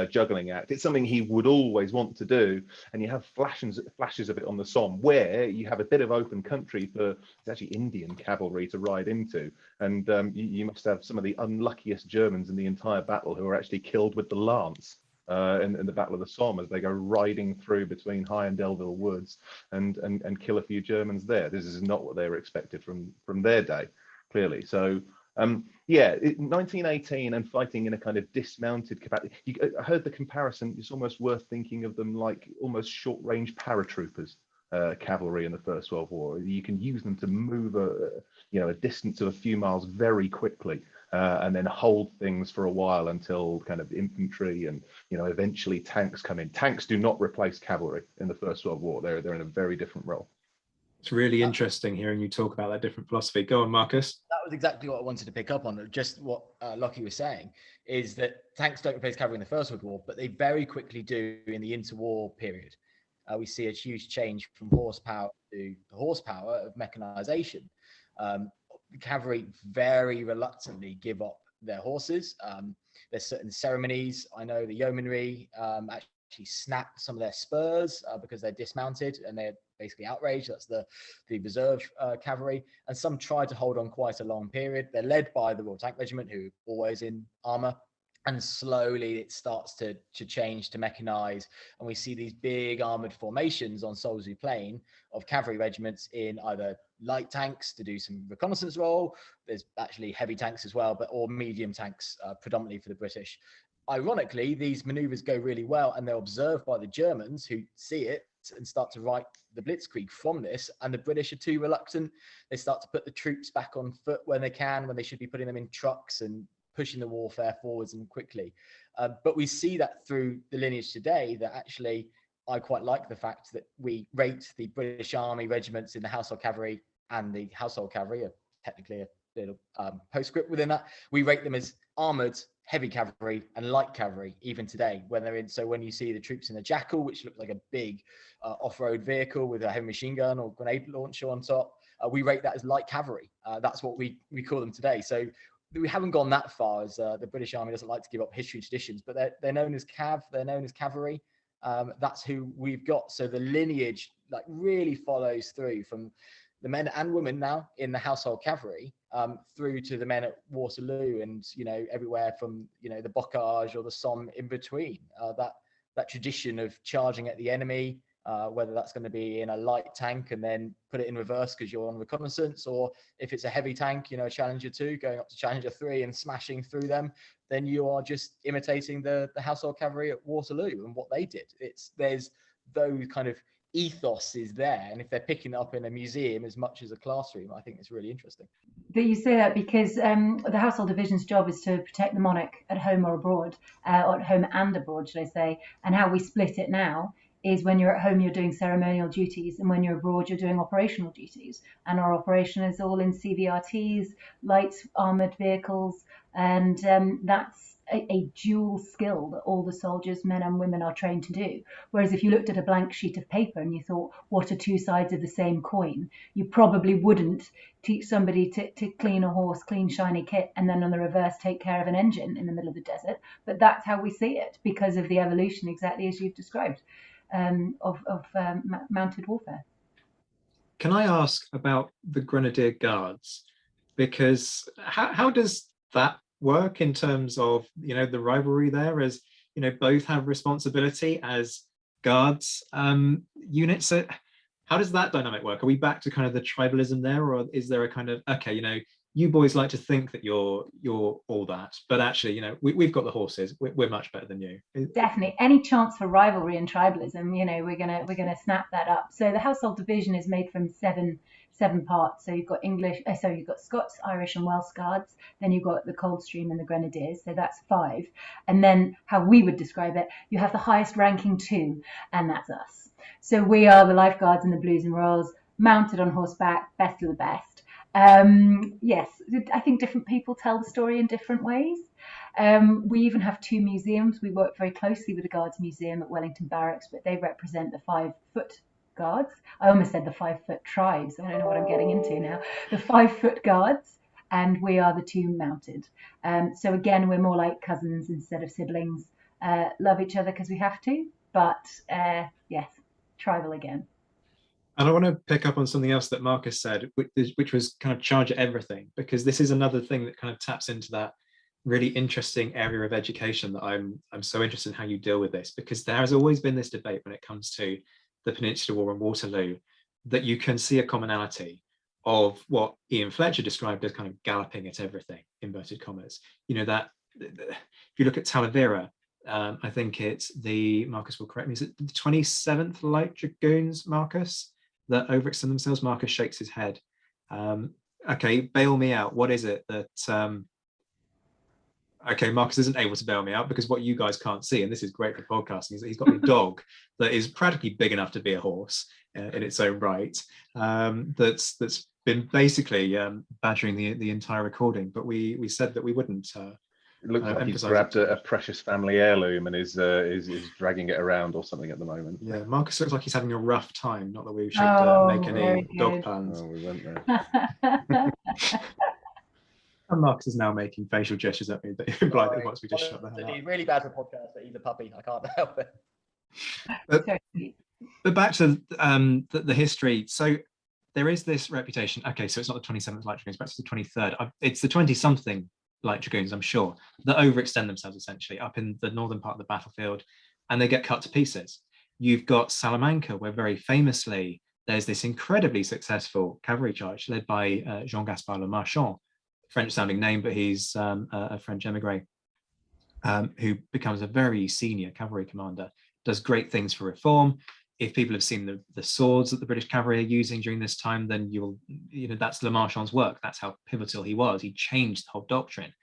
juggling act. It's something he would always want to do, and you have flashes of it on the Somme, where you have a bit of open country for it's actually Indian cavalry to ride into, and you must have some of the unluckiest Germans in the entire battle who are actually killed with the lance in the Battle of the Somme as they go riding through between High and Delville woods and kill a few Germans there. This is not what they were expected from their day, clearly. So 1918 and fighting in a kind of dismounted capacity. I heard the comparison. It's almost worth thinking of them like almost short-range paratroopers. Cavalry in the First World War. You can use them to move a distance of a few miles very quickly, and then hold things for a while until kind of infantry and eventually tanks come in. Tanks do not replace cavalry in the First World War. They're in a very different role. It's really interesting hearing you talk about that different philosophy. Go on, Marcus. That was exactly what I wanted to pick up on. Just what Lockie was saying is that tanks don't replace cavalry in the First World War, but they very quickly do in the interwar period. We see a huge change from horsepower to the horsepower of mechanization. The cavalry very reluctantly give up their horses. There's certain ceremonies. I know the yeomanry actually snap some of their spurs because they're dismounted and they're basically outraged. That's the reserve cavalry. And some try to hold on quite a long period. They're led by the Royal Tank Regiment, who are always in armor. And slowly it starts to change to mechanize. And we see these big armored formations on Salisbury Plain of cavalry regiments in either light tanks to do some reconnaissance role. There's actually heavy tanks as well, or medium tanks predominantly for the British, ironically, these maneuvers go really well, and they're observed by the Germans, who see it and start to write the blitzkrieg from this, and the British are too reluctant. They start to put the troops back on foot when they can, when they should be putting them in trucks and pushing the warfare forwards and quickly. But we see that through the lineage today, that actually I quite like the fact that we rate the British Army regiments in the Household Cavalry, and the Household Cavalry are technically a little postscript within that. We rate them as armoured, heavy cavalry and light cavalry even today when they're in. So when you see the troops in the Jackal, which looks like a big off-road vehicle with a heavy machine gun or grenade launcher on top, we rate that as light cavalry. That's what we call them today. So we haven't gone that far, as the British Army doesn't like to give up history traditions, but they're known as cav, they're known as cavalry. That's who we've got. So the lineage like really follows through from the men and women now in the Household Cavalry, through to the men at Waterloo, and everywhere from the Bocage or the Somme in between. That tradition of charging at the enemy, whether that's going to be in a light tank and then put it in reverse because you're on reconnaissance, or if it's a heavy tank, a Challenger 2 going up to Challenger 3 and smashing through them, then you are just imitating the Household Cavalry at Waterloo and what they did. There's those kind of ethos is there, and if they're picking it up in a museum as much as a classroom, I think it's really interesting. But you say that because the Household Division's job is to protect the monarch at home or abroad, or at home and abroad, should I say. And how we split it now is when you're at home, you're doing ceremonial duties, and when you're abroad, you're doing operational duties. And our operation is all in CVRTs, light armoured vehicles, and that's a dual skill that all the soldiers, men and women, are trained to do. Whereas if you looked at a blank sheet of paper and you thought, what are two sides of the same coin, you probably wouldn't teach somebody to clean a horse, clean shiny kit, and then on the reverse take care of an engine in the middle of the desert. But that's how we see it because of the evolution, exactly as you've described, of mounted warfare. Can I ask about the Grenadier Guards? Because how does that work in terms of the rivalry there, as both have responsibility as guards units? So how does that dynamic work? Are we back to kind of the tribalism there, or is there a kind of, okay, you boys like to think that you're all that, but actually we've got the horses, we're much better than you? Definitely, any chance for rivalry and tribalism, we're gonna snap that up. So the Household Division is made from seven parts. So you've got you've got Scots, Irish and Welsh Guards, then you've got the Coldstream and the Grenadiers, so that's 5. And then how we would describe it, you have the highest ranking 2, and that's us. So we are the Life Guards and the Blues and Royals, mounted on horseback, best of the best. Yes, I think different people tell the story in different ways. We even have 2 museums. We work very closely with the Guards Museum at Wellington Barracks, but they represent the 5-foot Guards. I almost said the 5-foot tribes. I don't know what I'm getting into now. The 5-foot Guards, and we are the 2 mounted. So again, we're more like cousins instead of siblings. Love each other because we have to, but yes, tribal again. And I want to pick up on something else that Marcus said, which was kind of charge at everything, because this is another thing that kind of taps into that really interesting area of education that I'm so interested in how you deal with this, because there has always been this debate when it comes to the Peninsular War and Waterloo, that you can see a commonality of what Ian Fletcher described as kind of galloping at everything, inverted commas. That if you look at Talavera, I think it's Marcus will correct me, is it the 27th Light Dragoons, Marcus, that overextend themselves? Marcus shakes his head. Okay, bail me out. What is it that okay, Marcus isn't able to bail me out, because what you guys can't see, and this is great for podcasting, is that he's got a dog that is practically big enough to be a horse in its own right, that's been basically badgering the entire recording. But we said that we wouldn't. It looks like he's grabbed a precious family heirloom and is dragging it around or something at the moment. Yeah, Marcus looks like he's having a rough time. Not that we should make any dog puns. Oh, we went there. And Marcus is now making facial gestures at me that imply that he wants me to shut the hell up. He's really bad for podcasts, but he's a puppy. I can't help it. But back to the history. So there is this reputation. Okay, so it's not the 27th Light Dragoons, but it's the 23rd. It's the 20-something Light Dragoons, I'm sure, that overextend themselves essentially up in the northern part of the battlefield, and they get cut to pieces. You've got Salamanca, where very famously there's this incredibly successful cavalry charge led by Jean-Gaspard Le Marchand, French-sounding name, but he's a French emigre. who becomes a very senior cavalry commander, does great things for reform. If people have seen the swords that the British cavalry are using during this time, then that's Le Marchand's work. That's how pivotal he was. He changed the whole doctrine.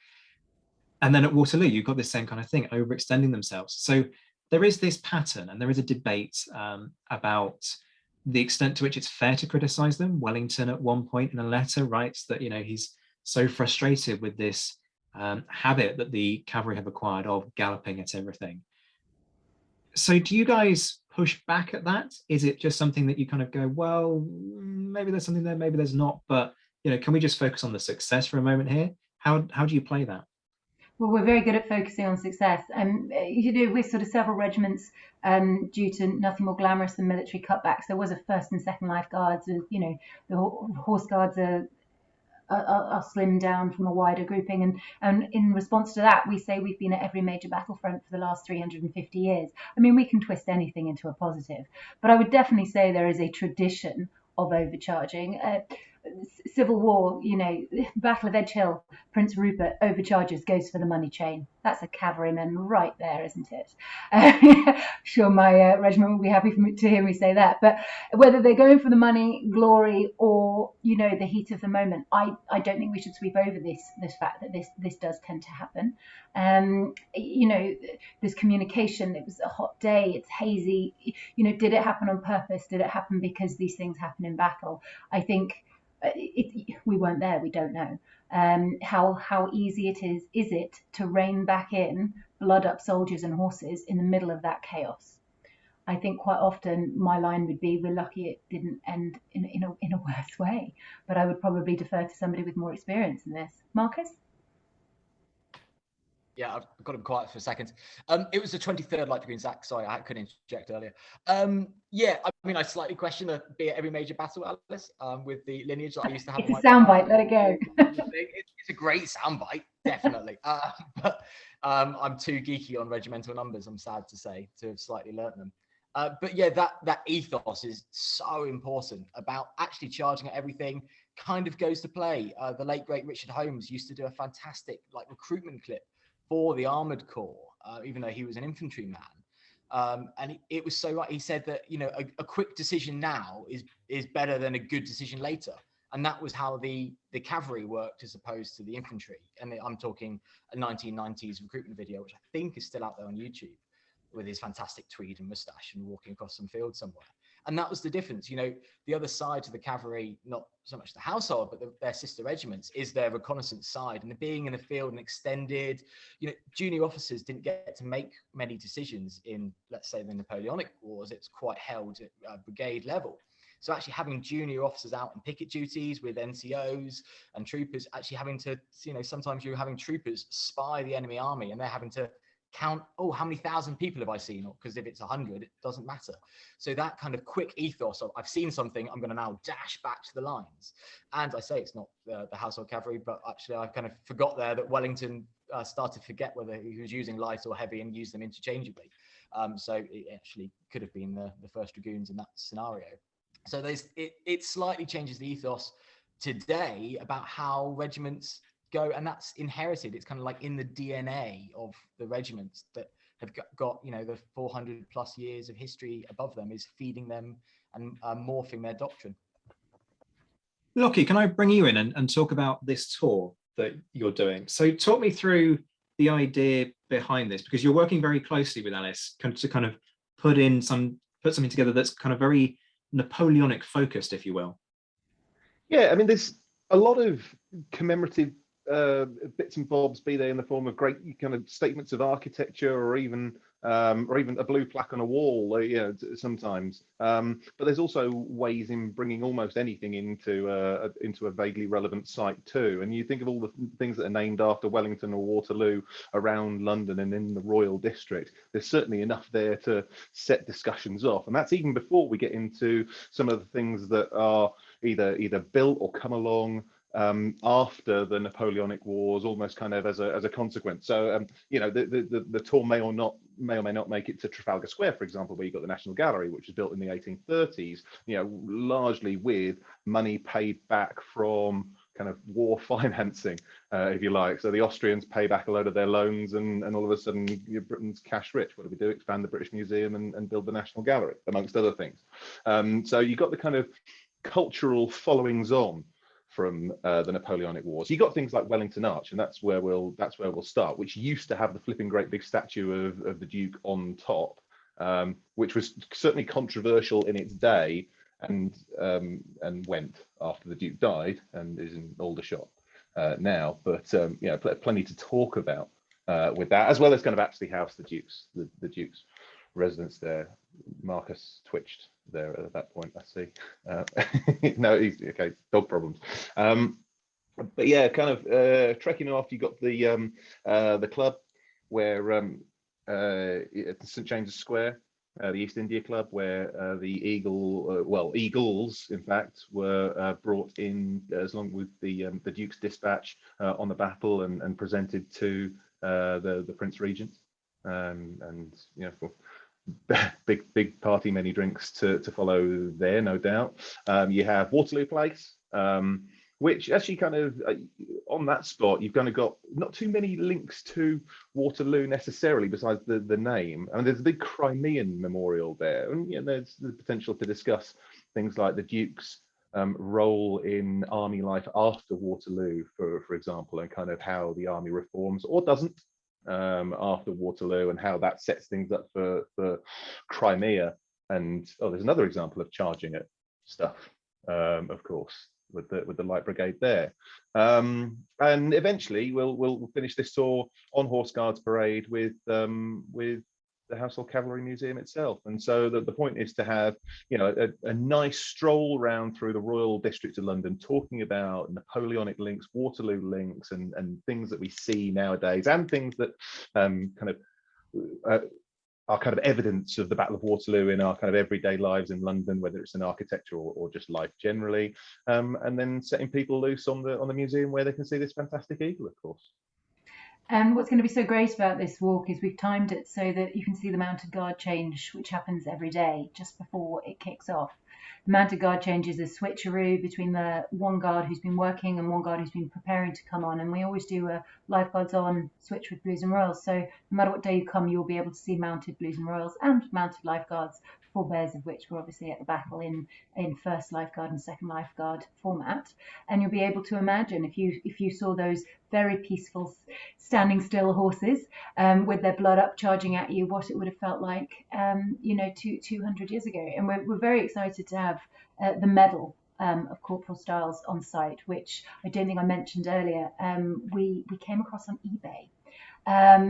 And then at Waterloo, you've got this same kind of thing, overextending themselves. So there is this pattern, and there is a debate about the extent to which it's fair to criticize them. Wellington at one point in a letter writes that he's so frustrated with this habit that the cavalry have acquired of galloping at everything. So do you guys push back at that? Is it just something that you kind of go, well, maybe there's something there, maybe there's not, but can we just focus on the success for a moment here? How do you play that? Well, we're very good at focusing on success. We're sort of several regiments due to nothing more glamorous than military cutbacks. There was a 1st and 2nd Life Guards. The Horse Guards are slimmed down from a wider grouping. And in response to that, we say we've been at every major battlefront for the last 350 years. I mean, we can twist anything into a positive. But I would definitely say there is a tradition of overcharging. Civil War, Battle of Edge Hill, Prince Rupert overcharges, goes for the money chain. That's a cavalryman right there, isn't it? Sure, my regiment will be happy to hear me say that. But whether they're going for the money, glory, or the heat of the moment, I don't think we should sweep over this fact that this does tend to happen. There's communication. It was a hot day. It's hazy. Did it happen on purpose? Did it happen because these things happen in battle? I think. We weren't there. We don't know how easy it is it to rein back in blood up soldiers and horses in the middle of that chaos. I think quite often my line would be, we're lucky it didn't end in a worse way, but I would probably defer to somebody with more experience in this. Marcus? Yeah, I've got him quiet for a second. It was the 23rd Light Dragoons, Zach. Sorry, I couldn't interject earlier. I slightly question be at every major battle, Alice, with the lineage that I used to have. It's a soundbite, let it go. It's a great soundbite, definitely. But I'm too geeky on regimental numbers, I'm sad to say, to have slightly learnt them. That ethos is so important about actually charging at everything. Kind of goes to play. The late, great Richard Holmes used to do a fantastic recruitment clip for the Armoured Corps, even though he was an infantryman. And it was so right. He said that, a quick decision now is better than a good decision later. And that was how the cavalry worked as opposed to the infantry. And I'm talking a 1990s recruitment video, which I think is still out there on YouTube, with his fantastic tweed and mustache and walking across some field somewhere. And that was the difference. The other side to the cavalry, not so much the household, but their sister regiments, is their reconnaissance side. And being in the field and extended, junior officers didn't get to make many decisions in, let's say, the Napoleonic Wars. It's quite held at brigade level. So actually having junior officers out on picket duties with NCOs and troopers, actually having to, sometimes you're having troopers spy the enemy army and they're having to count, how many thousand people have I seen? Because if it's 100, it doesn't matter. So that kind of quick ethos of, I've seen something, I'm going to now dash back to the lines. And I say it's not the Household Cavalry, but actually I kind of forgot there that Wellington started to forget whether he was using light or heavy and used them interchangeably. So it actually could have been the 1st Dragoons in that scenario. So it slightly changes the ethos today about how regiments go, and that's inherited. It's kind of in the DNA of the regiments that have got the 400 plus years of history above them, is feeding them and morphing their doctrine. Lockie, can I bring you in and talk about this tour that you're doing? So talk me through the idea behind this, because you're working very closely with Alice to kind of put something together that's kind of very Napoleonic focused, if you will. Yeah, I mean, there's a lot of commemorative bits and bobs, be they in the form of great kind of statements of architecture, or even a blue plaque on a wall, sometimes. But there's also ways in bringing almost anything into a vaguely relevant site too. And you think of all the things that are named after Wellington or Waterloo around London and in the Royal District. There's certainly enough there to set discussions off, and that's even before we get into some of the things that are either built or come along after the Napoleonic Wars, almost kind of as a consequence. So the tour may or may not make it to Trafalgar Square, for example, where you've got the National Gallery, which was built in the 1830s, largely with money paid back from kind of war financing, if you like. So the Austrians pay back a load of their loans, and all of a sudden Britain's cash rich. What do we do? Expand the British Museum and build the National Gallery, amongst other things. So you got the kind of cultural followings on from the Napoleonic Wars. You got things like Wellington Arch, and that's where we'll start, which used to have the flipping great big statue of the Duke on top, which was certainly controversial in its day, and went after the Duke died, and is in Aldershot now. But plenty to talk about with that, as well as kind of Apsley House, the Duke's residence there. Marcus twitched there at that point, I see. No, he's okay. Dog problems. But yeah, kind of trekking off. You got the club where at St James's Square, the East India Club, where the Eagles, in fact, were brought in as long with the Duke's dispatch on the battle and presented to the Prince Regent, and big party, many drinks to follow there, no doubt. You have Waterloo Place, which actually kind of on that spot, you've kind of got not too many links to Waterloo necessarily, besides the name. I mean, there's a big Crimean memorial there, and there's the potential to discuss things like the Duke's role in army life after Waterloo, for example, and kind of how the army reforms or doesn't after Waterloo, and how that sets things up for Crimea. And there's another example of charging it stuff, of course, with the Light Brigade there. And eventually we'll finish this tour on Horse Guards Parade with the Household Cavalry Museum itself. And so the point is to have a nice stroll round through the Royal District of London, talking about Napoleonic links, Waterloo links, and things that we see nowadays, and things that are kind of evidence of the Battle of Waterloo in our kind of everyday lives in London, whether it's in architecture or just life generally, and then setting people loose on the museum where they can see this fantastic eagle, of course. And what's going to be so great about this walk is we've timed it so that you can see the mounted guard change, which happens every day just before it kicks off. The mounted guard change is a switcheroo between the one guard who's been working and one guard who's been preparing to come on. And we always do a lifeguards on switch with Blues and Royals. So no matter what day you come, you'll be able to see mounted Blues and Royals and mounted lifeguards, forebears of which were obviously at the battle in first lifeguard and second lifeguard format. And you'll be able to imagine if you saw those very peaceful standing still horses with their blood up charging at you, what it would have felt like 200 years ago. And we're very excited to have the medal of Corporal Styles on site, which I don't think I mentioned earlier. We came across on eBay.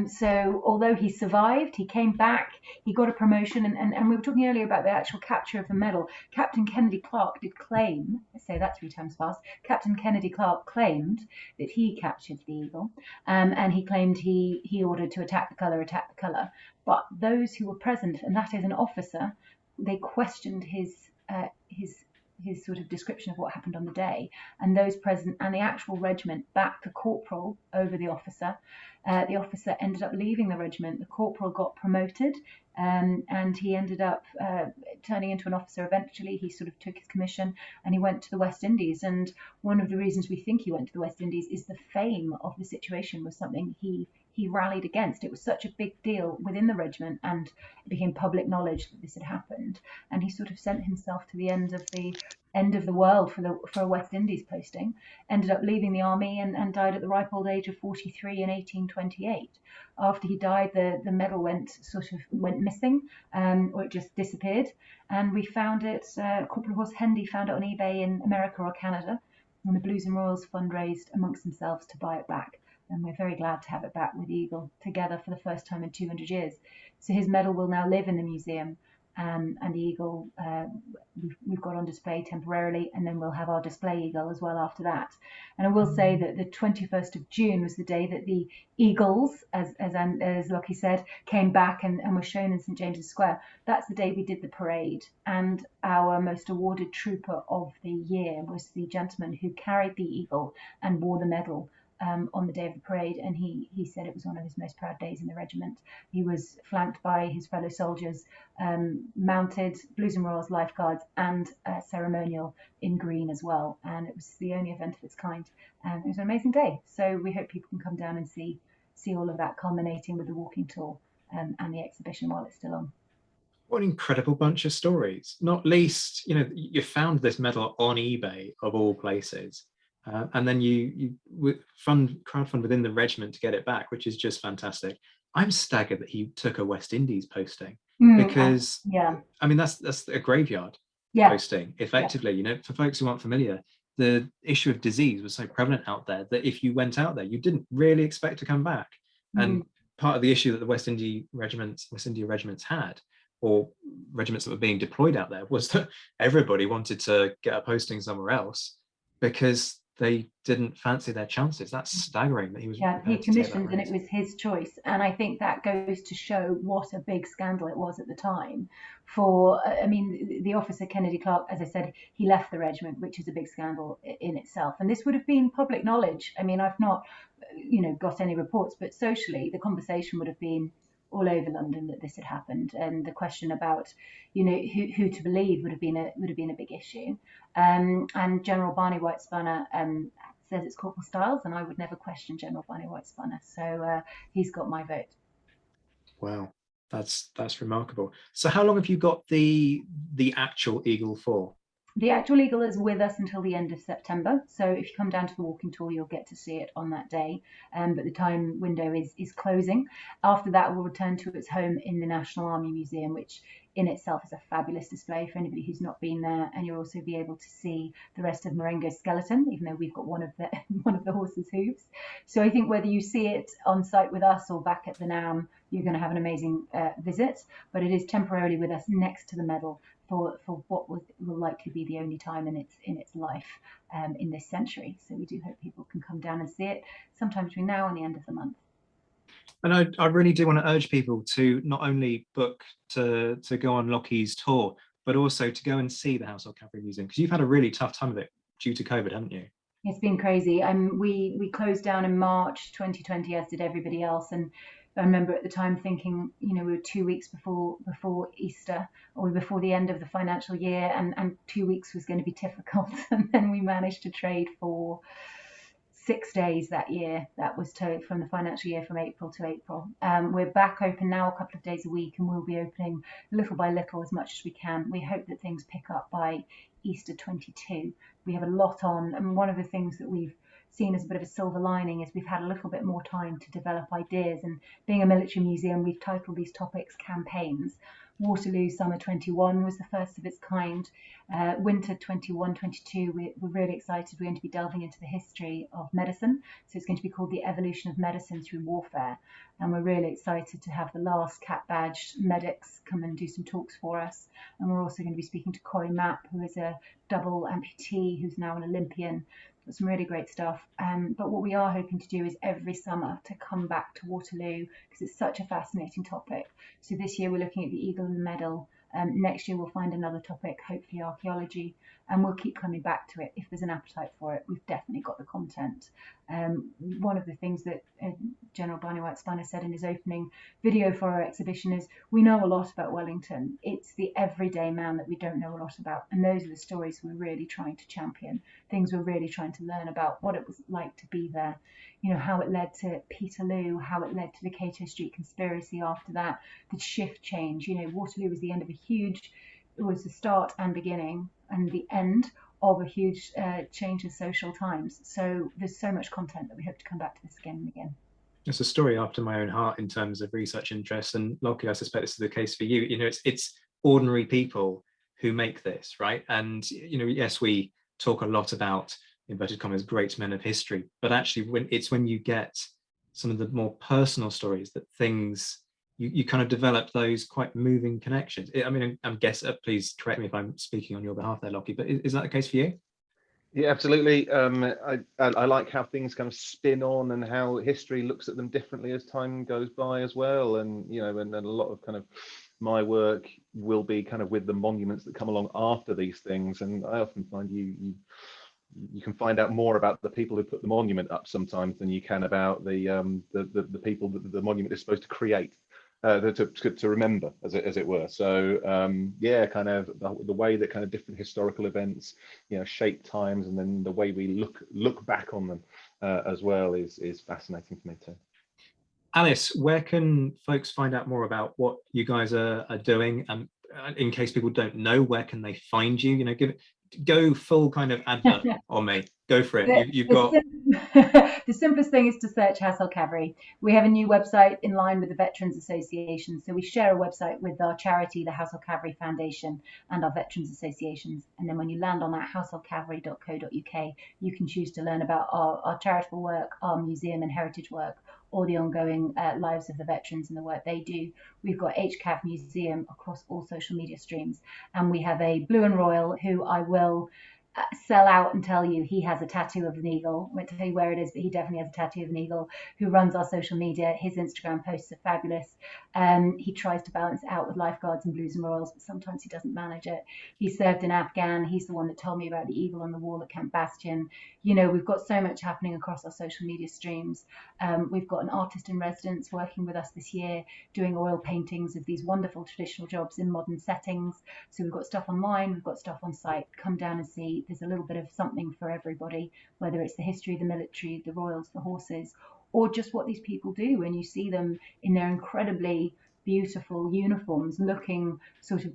So although he survived, he came back, he got a promotion, and we were talking earlier about the actual capture of the medal. Captain Kennedy Clark did claim, I say that 3 times fast, Captain Kennedy Clark claimed that he captured the eagle, and he claimed he ordered to attack the colour. But those who were present, and that is an officer, they questioned his sort of description of what happened on the day, and those present and the actual regiment backed the corporal over the officer. The officer ended up leaving the regiment. The corporal got promoted, and he ended up turning into an officer eventually. He sort of took his commission and he went to the West Indies. And one of the reasons we think he went to the West Indies is the fame of the situation was something he rallied against. It was such a big deal within the regiment, and it became public knowledge that this had happened. And he sort of sent himself to the end of the world for a West Indies posting, ended up leaving the army and died at the ripe old age of 43 in 1828. After he died, the medal went missing, or it just disappeared, and we found it. Corporal Horse Hendy found it on eBay in America or Canada, and the Blues and Royals fundraised amongst themselves to buy it back. And we're very glad to have it back with Eagle together for the first time in 200 years. So his medal will now live in the museum, and the eagle we've got on display temporarily, and then we'll have our display eagle as well after that. And I will say that the 21st of June was the day that the eagles, as Lockie said, came back and were shown in St James's Square. That's the day we did the parade, and our most awarded trooper of the year was the gentleman who carried the eagle and wore the medal on the day of the parade, and he said it was one of his most proud days in the regiment. He was flanked by his fellow soldiers, mounted Blues and Royals lifeguards, and ceremonial in green as well. And it was the only event of its kind. And it was an amazing day. So we hope people can come down and see all of that, culminating with the walking tour and the exhibition while it's still on. What an incredible bunch of stories. Not least, you found this medal on eBay of all places. And then you crowdfund within the regiment to get it back, which is just fantastic. I'm staggered that he took a West Indies posting because, I mean, that's a graveyard posting, effectively. For folks who aren't familiar, the issue of disease was so prevalent out there that if you went out there, you didn't really expect to come back. And part of the issue that the West India regiments had, or regiments that were being deployed out there, was that everybody wanted to get a posting somewhere else because they didn't fancy their chances. That's staggering that he was. He commissioned, and it was his choice. And I think that goes to show what a big scandal it was at the time. The officer Kennedy Clark, as I said, he left the regiment, which is a big scandal in itself. And this would have been public knowledge. I mean, I've not, got any reports, but socially, the conversation would have been all over London that this had happened, and the question about, who to believe would have been a big issue. And General Barney White Spunner says it's Corporal Styles, and I would never question General Barney White Spunner. So he's got my vote. Wow, that's remarkable. So how long have you got the actual Eagle for? The actual Eagle is with us until the end of September. So if you come down to the walking tour, you'll get to see it on that day. But the time window is closing. After that, we'll return to its home in the National Army Museum, which in itself is a fabulous display for anybody who's not been there. And you'll also be able to see the rest of Marengo's skeleton, even though we've got one of the horse's hooves. So I think whether you see it on site with us or back at the NAM, you're going to have an amazing visit. But it is temporarily with us next to the medal for what will likely be the only time in its life in this century. So we do hope people can come down and see it sometime between now and the end of the month. And I really do want to urge people to not only book to go on Lockie's tour, but also to go and see the Household Cavalry Museum, because you've had a really tough time of it due to COVID, haven't you? It's been crazy. We closed down in March 2020, as did everybody else. And I remember at the time thinking, we were 2 weeks before Easter, or before the end of the financial year, and 2 weeks was going to be difficult. And then we managed to trade for 6 days that year. That was from the financial year from April to April. We're back open now a couple of days a week, and we'll be opening little by little as much as we can. We hope that things pick up by Easter 22. We have a lot on, and one of the things that we've seen as a bit of a silver lining is we've had a little bit more time to develop ideas, and being a military museum, we've titled these topics campaigns. Waterloo Summer 21 was the first of its kind. Winter 21-22, we're really excited. We're going to be delving into the history of medicine. So it's going to be called The Evolution of Medicine Through Warfare. And we're really excited to have the last cap badged medics come and do some talks for us. And we're also going to be speaking to Corey Mapp, who is a double amputee who's now an Olympian. Some really great stuff. But what we are hoping to do is every summer to come back to Waterloo, because it's such a fascinating topic. So this year we're looking at the Eagle and the Medal. Next year we'll find another topic, hopefully archaeology, and we'll keep coming back to it if there's an appetite for it. We've definitely got the content. One of the things that General Barney White Spunner said in his opening video for our exhibition is, we know a lot about Wellington. It's the everyday man that we don't know a lot about, and those are the stories we're really trying to champion, things we're really trying to learn about, what it was like to be there, how it led to Peterloo, how it led to the Cato Street conspiracy after that, the shift change. Waterloo was the end of it was the start and beginning and the end of a huge change in social times. So there's so much content that we hope to come back to this again and again. It's a story after my own heart in terms of research interest. And Lockie, I suspect this is the case for you. It's ordinary people who make this, right? And, yes, we talk a lot about, inverted commas, great men of history, but actually when you get some of the more personal stories that things, you kind of develop those quite moving connections. I'm guessing, please correct me if I'm speaking on your behalf there, Lockie, but is that the case for you? Yeah, absolutely. I like how things kind of spin on and how history looks at them differently as time goes by as well. And, and a lot of kind of my work will be kind of with the monuments that come along after these things. And I often find you you can find out more about the people who put the monument up sometimes than you can about the people that the monument is supposed to create, to remember, as it were. So yeah, kind of the way that kind of different historical events, shape times, and then the way we look back on them as well is fascinating to me too. Alice, where can folks find out more about what you guys are doing? In case people don't know, where can they find you? Go full kind of advert on me. Go for it. You've got. The simplest thing is to search Household Cavalry. We have a new website in line with the Veterans Association. So we share a website with our charity, the Household Cavalry Foundation, and our Veterans Associations. And then when you land on that, householdcavalry.co.uk, you can choose to learn about our charitable work, our museum and heritage work, or the ongoing lives of the veterans and the work they do. We've got HCAV Museum across all social media streams. And we have a Blue and Royal who I will sell out and tell you he has a tattoo of an eagle. I won't tell you where it is, but he definitely has a tattoo of an eagle, who runs our social media. His Instagram posts are fabulous. He tries to balance it out with lifeguards and Blues and Royals, but sometimes he doesn't manage it. He served in Afghan. He's the one that told me about the eagle on the wall at Camp Bastion. We've got so much happening across our social media streams. We've got an artist in residence working with us this year, doing oil paintings of these wonderful traditional jobs in modern settings. So we've got stuff online, we've got stuff on site. Come down and see. There's a little bit of something for everybody, whether it's the history of the military, the royals, the horses, or just what these people do when you see them in their incredibly beautiful uniforms, looking sort of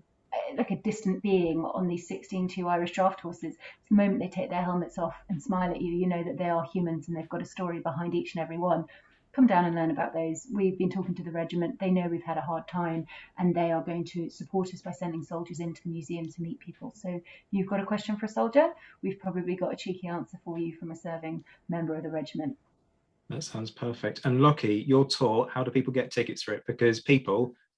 like a distant being on these 16-2 Irish draft horses. The moment they take their helmets off and smile at you, you know that they are humans and they've got a story behind each and every one. Come down and learn about those. We've been talking to the regiment. They know we've had a hard time, and they are going to support us by sending soldiers into the museum to meet people. So you've got a question for a soldier, we've probably got a cheeky answer for you from a serving member of the regiment. That sounds perfect. And Lockie, your tour, how do people get tickets for it? Because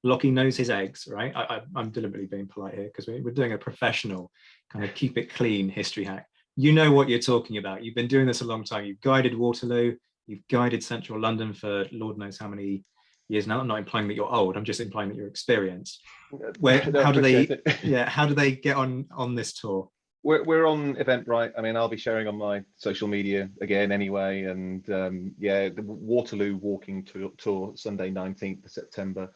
Lockie knows his eggs, right? I'm deliberately being polite here because we're doing a professional kind of keep it clean history hack. You know what you're talking about. You've been doing this a long time. You've guided Waterloo. You've guided central London for Lord knows how many years now. I'm not implying that you're old. I'm just implying that you're experienced. How do they get on this tour? We're on Eventbrite. I mean, I'll be sharing on my social media again anyway. And the Waterloo walking tour, Sunday 19th of September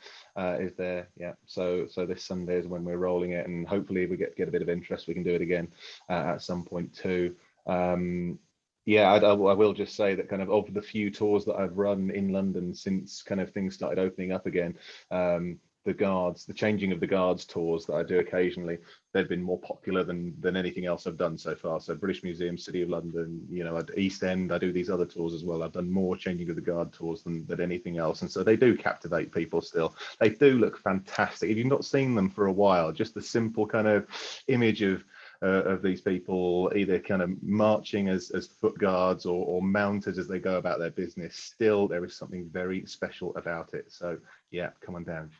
is there. Yeah. So this Sunday is when we're rolling it, and hopefully we get a bit of interest. We can do it again at some point too. I will just say that kind of the few tours that I've run in London since kind of things started opening up again, the changing of the guards tours that I do occasionally, they've been more popular than anything else I've done so far. So British Museum, City of London, at East End, I do these other tours as well. I've done more changing of the guard tours than anything else. And so they do captivate people still. They do look fantastic. If you've not seen them for a while, just the simple kind of image of these people either kind of marching as foot guards or mounted as they go about their business, still there is something very special about it. So yeah, come on down.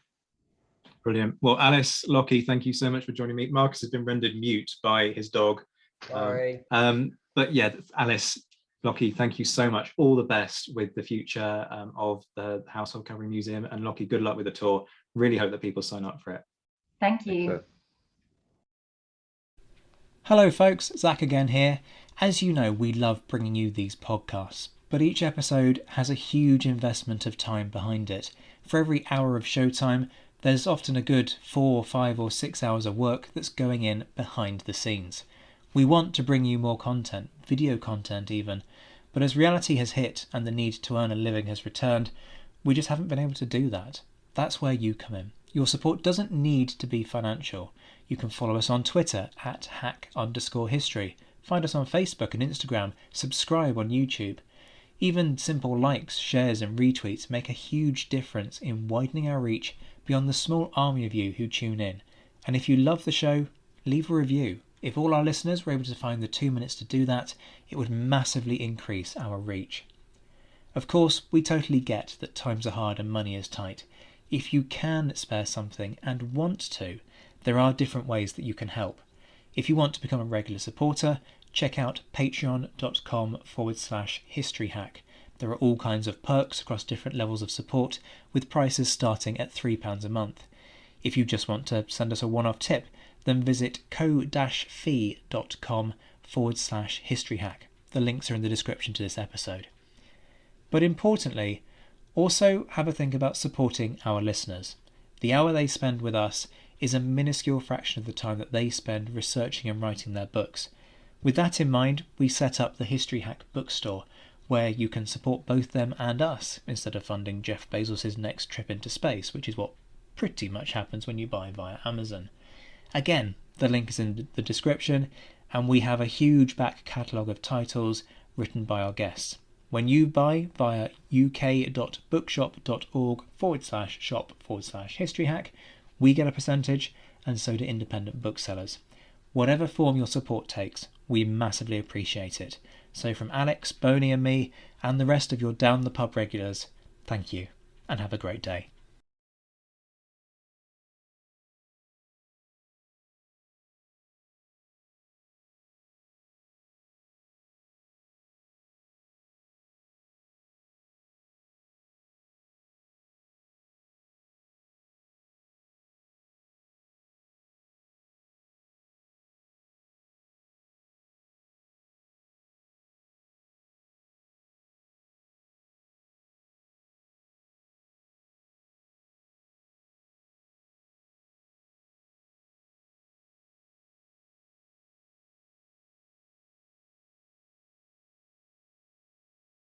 Brilliant. Well, Alice, Lockie, thank you so much for joining me. Marcus has been rendered mute by his dog. Sorry. But yeah, Alice, Lockie, thank you so much. All the best with the future of the Household Cavalry Museum. And Lockie, good luck with the tour. Really hope that people sign up for it. Thank you. Hello folks, Zach again here. As you know, we love bringing you these podcasts, but each episode has a huge investment of time behind it. For every hour of showtime, there's often a good 4, 5 or 6 hours of work that's going in behind the scenes. We want to bring you more content, video content even, but as reality has hit and the need to earn a living has returned, we just haven't been able to do that. That's where you come in. Your support doesn't need to be financial. You can follow us on Twitter at @hack_history. Find us on Facebook and Instagram. Subscribe on YouTube. Even simple likes, shares and retweets make a huge difference in widening our reach beyond the small army of you who tune in. And if you love the show, leave a review. If all our listeners were able to find the 2 minutes to do that, it would massively increase our reach. Of course, we totally get that times are hard and money is tight. If you can spare something and want to, there are different ways that you can help. If you want to become a regular supporter, check out patreon.com/historyhack. There are all kinds of perks across different levels of support, with prices starting at £3 a month. If you just want to send us a one-off tip, then visit ko-fi.com shop.com/historyhack. The links are in the description to this episode. But importantly, also have a think about supporting our listeners. The hour they spend with us is a minuscule fraction of the time that they spend researching and writing their books. With that in mind, we set up the History Hack bookstore, where you can support both them and us instead of funding Jeff Bezos' next trip into space, which is what pretty much happens when you buy via Amazon. Again, the link is in the description, and we have a huge back catalogue of titles written by our guests. When you buy via uk.bookshop.org/shop/historyhack, we get a percentage, and so do independent booksellers. Whatever form your support takes, we massively appreciate it. So from Alex, Boney and me, and the rest of your Down the Pub regulars, thank you, and have a great day.